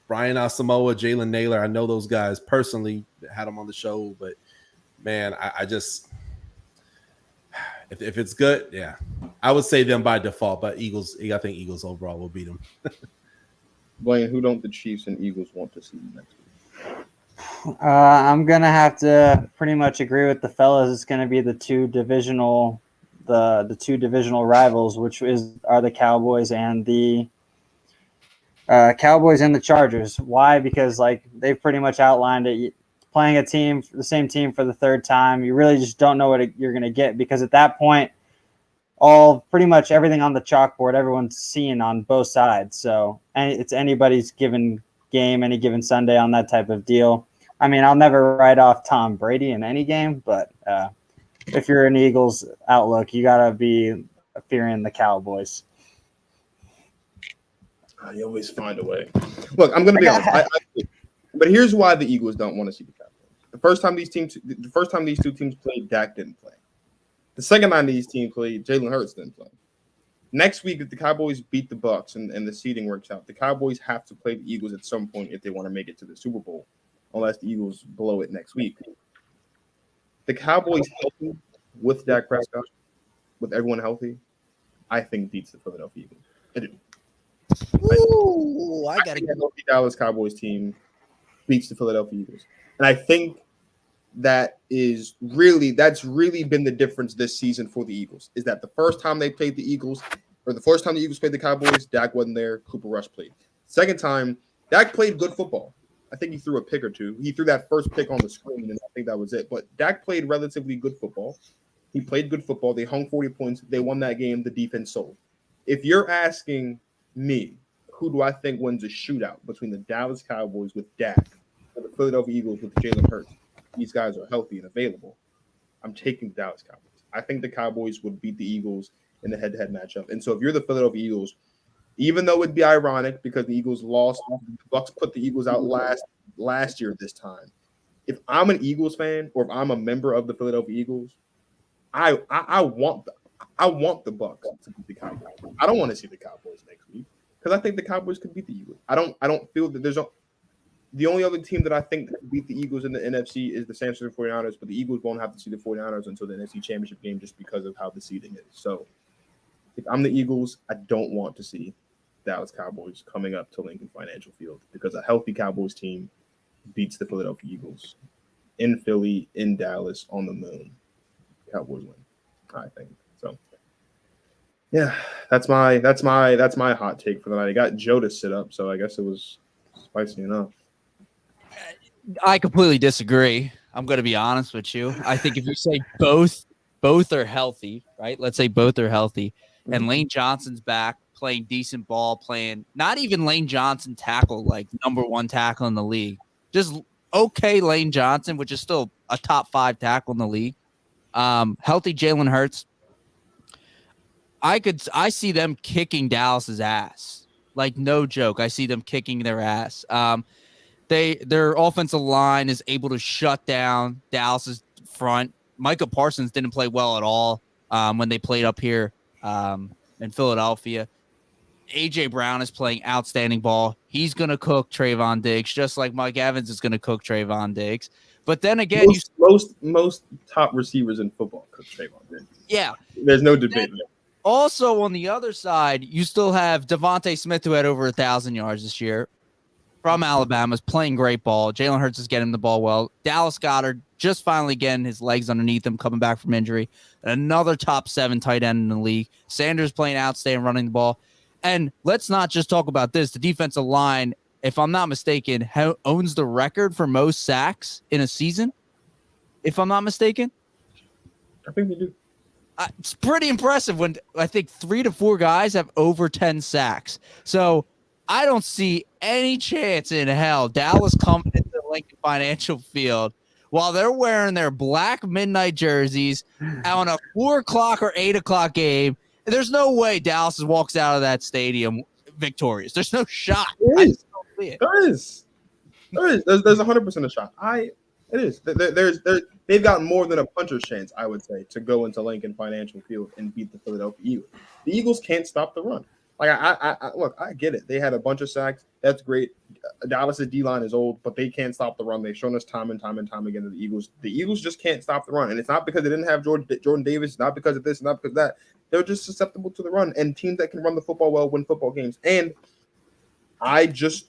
Brian Asamoah, Jalen Naylor. I know those guys personally, had them on the show, but man, I just, if it's good, yeah, I would say them by default, but Eagles, I think Eagles overall will beat them. Blaine, who don't the Chiefs and Eagles want to see next week? I'm gonna have to pretty much agree with the fellas. It's gonna be the two divisional rivals, which are the Cowboys and the Chargers. Why? Because like they've pretty much outlined it. Playing the same team for the third time, you really just don't know what you're gonna get, because at that point, pretty much everything on the chalkboard, everyone's seeing on both sides. So it's anybody's given game, any given Sunday on that type of deal. I mean, I'll never write off Tom Brady in any game, but if you're an Eagles outlook, you got to be fearing the Cowboys. You always find a way. Look, I'm going to be honest. But here's why the Eagles don't want to see the Cowboys. The first time these two teams played, Dak didn't play. The second time these teams played, Jalen Hurts didn't play. Next week, if the Cowboys beat the Bucs and the seeding works out, the Cowboys have to play the Eagles at some point if they want to make it to the Super Bowl, unless the Eagles blow it next week. The Cowboys healthy with Dak Prescott, with everyone healthy, I think beats the Philadelphia Eagles. I do. Ooh, I gotta get healthy Dallas Cowboys team beats the Philadelphia Eagles, and I think that's really been the difference this season for the Eagles. Is that the first time they played the Eagles, or the first time the Eagles played the Cowboys, Dak wasn't there. Cooper Rush played. Second time, Dak played good football. I think he threw a pick or two. He threw that first pick on the screen, and I think that was it. But Dak played relatively good football. He played good football. They hung 40 points. They won that game. The defense sold. If you're asking me, who do I think wins a shootout between the Dallas Cowboys with Dak and the Philadelphia Eagles with Jalen Hurts? These guys are healthy and available. I'm taking the Dallas Cowboys. I think the Cowboys would beat the Eagles in the head-to-head matchup. And so if you're the Philadelphia Eagles, even though it'd be ironic because the Eagles lost, the Bucs put the Eagles out last year this time. If I'm an Eagles fan or if I'm a member of the Philadelphia Eagles, I want the Bucs to beat the Cowboys. I don't want to see the Cowboys next week because I think the Cowboys could beat the Eagles. I don't feel that the only other team that I think could beat the Eagles in the NFC is the San Francisco 49ers, but the Eagles won't have to see the 49ers until the NFC Championship game just because of how the seeding is. So if I'm the Eagles, I don't want to see Dallas Cowboys coming up to Lincoln Financial Field because a healthy Cowboys team beats the Philadelphia Eagles in Philly, in Dallas, on the moon. Cowboys win, I think. So Yeah, that's my hot take for the night. I got Joe to sit up, so I guess it was spicy enough. I completely disagree. I'm going to be honest with you. I think if you say both are healthy, right? Let's say both are healthy, and Lane Johnson's back playing decent ball, playing not even Lane Johnson tackle like number one tackle in the league, just okay Lane Johnson, which is still a top 5 tackle in the league. Healthy Jalen Hurts. I see them kicking Dallas's ass. Like no joke. I see them kicking their ass. Their offensive line is able to shut down Dallas's front. Micah Parsons didn't play well at all when they played up here in Philadelphia. AJ Brown is playing outstanding ball. He's going to cook Trayvon Diggs, just like Mike Evans is going to cook Trayvon Diggs. But then again, most top receivers in football cook Trayvon Diggs. Yeah, there's no debate there. Also, on the other side, you still have Devontae Smith, who had over 1,000 yards this year from Alabama, is playing great ball. Jalen Hurts is getting the ball well. Dallas Goedert just finally getting his legs underneath him, coming back from injury. Another top 7 tight end in the league. Sanders playing outstanding, running the ball. And let's not just talk about this. The defensive line, if I'm not mistaken, owns the record for most sacks in a season, if I'm not mistaken. I think they do. It's pretty impressive when I think 3 to 4 guys have over 10 sacks. So I don't see any chance in hell Dallas coming into Lincoln Financial Field while they're wearing their black midnight jerseys on a 4 o'clock or 8 o'clock game. There's no way Dallas walks out of that stadium victorious. There's no shot. I just don't see it. There is. There's 100% a shot. It is. They've got more than a puncher's chance, I would say, to go into Lincoln Financial Field and beat the Philadelphia Eagles. The Eagles can't stop the run. Like look, I get it. They had a bunch of sacks. That's great. Dallas's D-line is old, but they can't stop the run. They've shown us time and time again that the Eagles just can't stop the run. And it's not because they didn't have Jordan Davis. It's not because of this. It's not because of that. They're just susceptible to the run. And teams that can run the football well win football games. And it's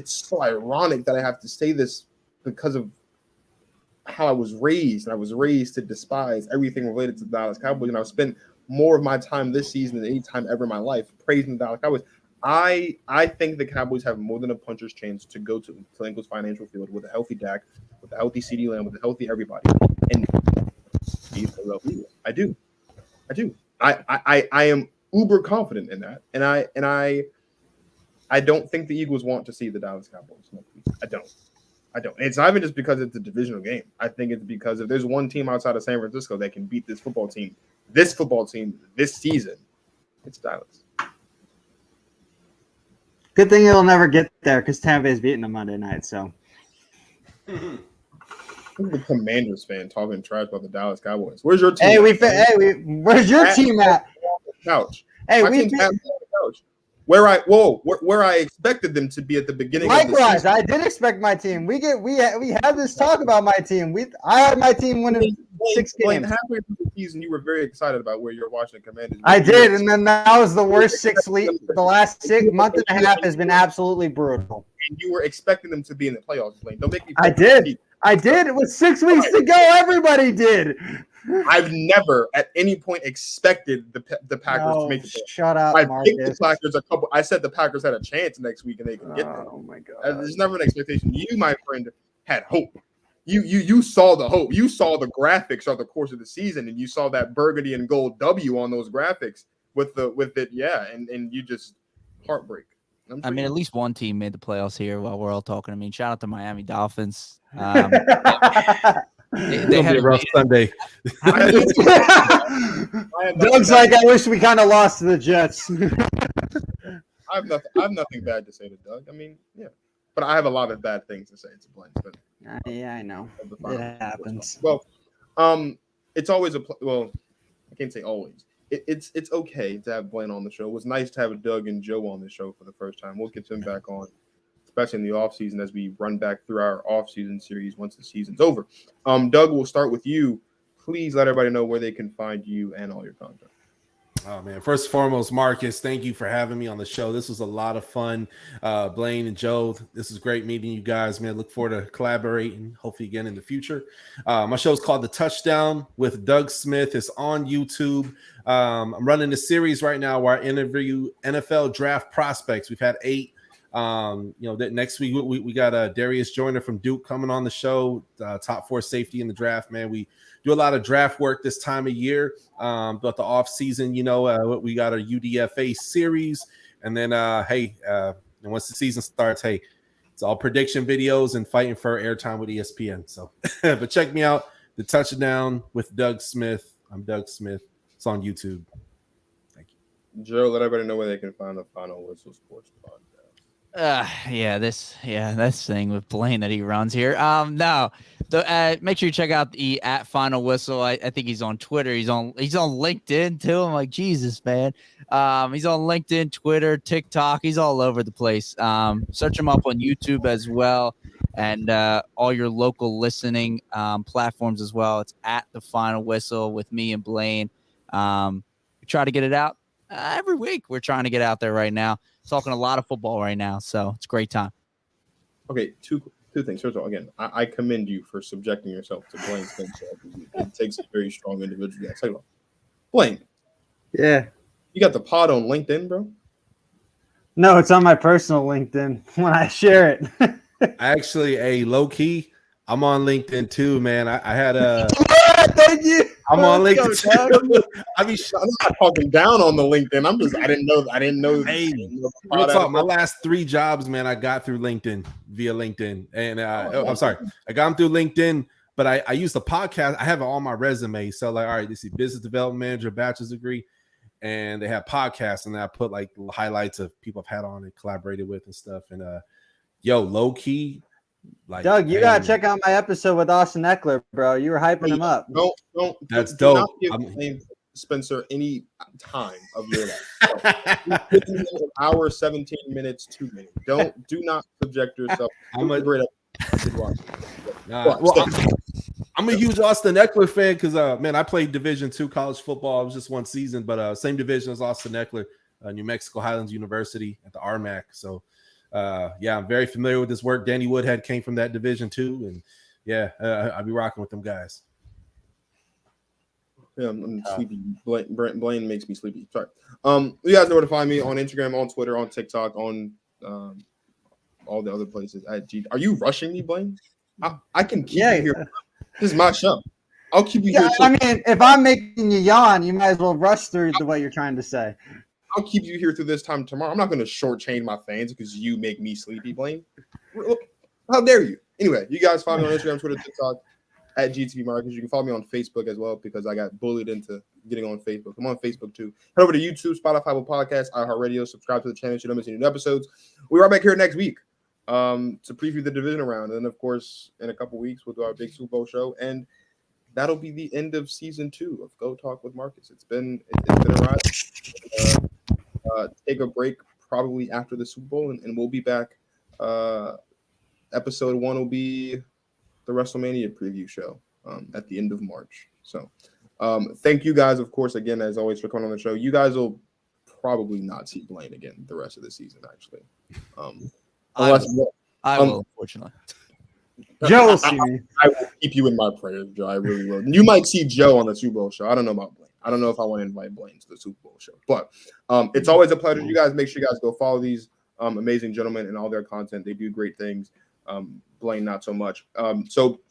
so ironic that I have to say this because of how I was raised. And I was raised to despise everything related to the Dallas Cowboys. And I've spent more of my time this season than any time ever in my life praising the Dallas Cowboys. I think the Cowboys have more than a puncher's chance to go to Lincoln's Financial Field with a healthy Dak, with a healthy CeeDee Lamb, with a healthy everybody, and beat the Philadelphia Eagles. I do. I am uber confident in that, and I don't think the Eagles want to see the Dallas Cowboys next week. I don't. It's not even just because it's a divisional game. I think it's because if there's one team outside of San Francisco that can beat this football team this season, it's Dallas. Good thing it'll never get there because Tampa is beating them Monday night. So, I'm the Commanders fan talking trash about the Dallas Cowboys. Where's your team? Where's your team at? Couch. Hey, my team's at the couch. Where I expected them to be at the beginning. Likewise, I did expect my team. We had this talk about my team. I had my team winning 6 games. Halfway through the season, you were very excited about where you're watching the Commanders. I did, and then that was the worst 6 weeks. The last month and a half has been absolutely brutal. And you were expecting them to be in the playoffs, Blaine. Don't make me. I did. With 6 weeks to go, everybody did. I've never at any point expected the Packers to make the playoffs. Shut up, Marcus. I said the Packers had a chance next week and they could get there. Oh my god! There's never an expectation. You, my friend, had hope. You saw the hope. You saw the graphics of the course of the season, and you saw that burgundy and gold W on those graphics with it. Yeah, and you just heartbreak. I mean, at least one team made the playoffs here while we're all talking. I mean, shout out to Miami Dolphins. They had a rough Sunday. Doug's like, I wish we kind of lost to the Jets. I have nothing bad to say to Doug. I mean, yeah, but I have a lot of bad things to say to Blaine. But yeah, I know it happens. Well, it's always I can't say always. It's okay to have Blaine on the show. It was nice to have Doug and Joe on the show for the first time. We'll get them back on, especially in the offseason as we run back through our offseason series once the season's over. Doug, we'll start with you. Please let everybody know where they can find you and all your content. Oh man, first and foremost, Marcus, thank you for having me on the show. This was a lot of fun. Blaine and Joe, this is great meeting you guys, man. Look forward to collaborating, hopefully again in the future. My show is called The Touchdown with Doug Smith. It's on YouTube. I'm running a series right now where I interview NFL draft prospects. We've had 8. That next week we got Darius Joyner from Duke coming on the show, top 4 safety in the draft, man. We do a lot of draft work this time of year, but the off season, we got our UDFA series, and then and once the season starts, it's all prediction videos and fighting for airtime with ESPN. So, but check me out, The Touchdown with Doug Smith. I'm Doug Smith. It's on YouTube. Thank you, Joe. Let everybody know where they can find the Final Whistle Sports Podcast. This thing with Blaine that he runs here. Make sure you check out the @Final Whistle. I think he's on Twitter. He's on LinkedIn too. I'm like, Jesus, man. He's on LinkedIn, Twitter, TikTok. He's all over the place. Search him up on YouTube as well, and all your local listening platforms as well. It's @The Final Whistle with me and Blaine. We try to get it out every week. We're trying to get out there right now. Talking a lot of football right now, so it's a great time. Okay, two things. First of all, again, I commend you for subjecting yourself to Blaine Spencer. It takes a very strong individual. Yeah, second of all, Blaine. Yeah. You got the pod on LinkedIn, bro? No, it's on my personal LinkedIn when I share it. Actually, low key, I'm on LinkedIn too, man. I had a. Thank you. I'm on LinkedIn. I'm not talking down on the LinkedIn. I didn't know. Hey, real talk. My last 3 jobs, man, I got through LinkedIn via LinkedIn, and I'm sorry, I got them through LinkedIn. But I used the podcast. I have it on my resume. So like, all right, this is business development manager, bachelor's degree, and they have podcasts, and I put like highlights of people I've had on and collaborated with and stuff. And low key. Like, Doug, you gotta check out my episode with Austin Eckler, bro. You were hyping him up. That's do dope. Not give Spencer any time of your life. 15 hour, 17 minutes, 2 minutes. Do not subject yourself. I'm a huge Austin Eckler fan because man, I played Division II college football. It was just one season, but same division as Austin Eckler, New Mexico Highlands University at the RMAC. So. I'm very familiar with this work. Danny Woodhead came from that division too, and I'll be rocking with them guys. Yeah, I'm sleepy. Blaine makes me sleepy. Sorry. You guys know where to find me on Instagram, on Twitter, on TikTok, on all the other places. Are you rushing me, Blaine? I can keep you here. This is my show. I'll keep you here. I mean, if I'm making you yawn, you might as well rush through what you're trying to say. I'll keep you here through this time tomorrow. I'm not going to shortchange my fans because you make me sleepy, Blaine. How dare you? Anyway, you guys follow me on Instagram, Twitter, TikTok, @GTB Marcus. You can follow me on Facebook as well because I got bullied into getting on Facebook. I'm on Facebook too. Head over to YouTube, Spotify, Apple Podcasts, iHeartRadio. Subscribe to the channel so you don't miss any new episodes. We'll be right back here next week to preview the Divisional Round. And then, of course, in a couple weeks, we'll do our big Super Bowl show. And that'll be the end of season 2 of Go Talk with Marcus. It's been a ride. Take a break probably after the Super Bowl, and we'll be back. Episode 1 will be the WrestleMania preview show at the end of March. So thank you guys, of course, again, as always, for coming on the show. You guys will probably not see Blaine again the rest of the season, actually. I will, unfortunately. Joe will see me. I will keep you in my prayers, Joe. I really will. You might see Joe on the Super Bowl show. I don't know about Blaine. I don't know if I want to invite Blaine to the Super Bowl show. But it's always a pleasure. You guys make sure you guys go follow these amazing gentlemen and all their content. They do great things. Blaine, not so much. So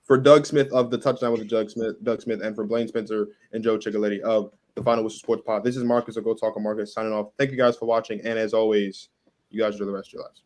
for Doug Smith of The Touchdown with Doug Smith, and for Blaine Spencer and Joe Chichilitti of the Final Whistle Sports Pod, this is Marcus of Go Talk with Marcus signing off. Thank you guys for watching. And as always, you guys enjoy the rest of your lives.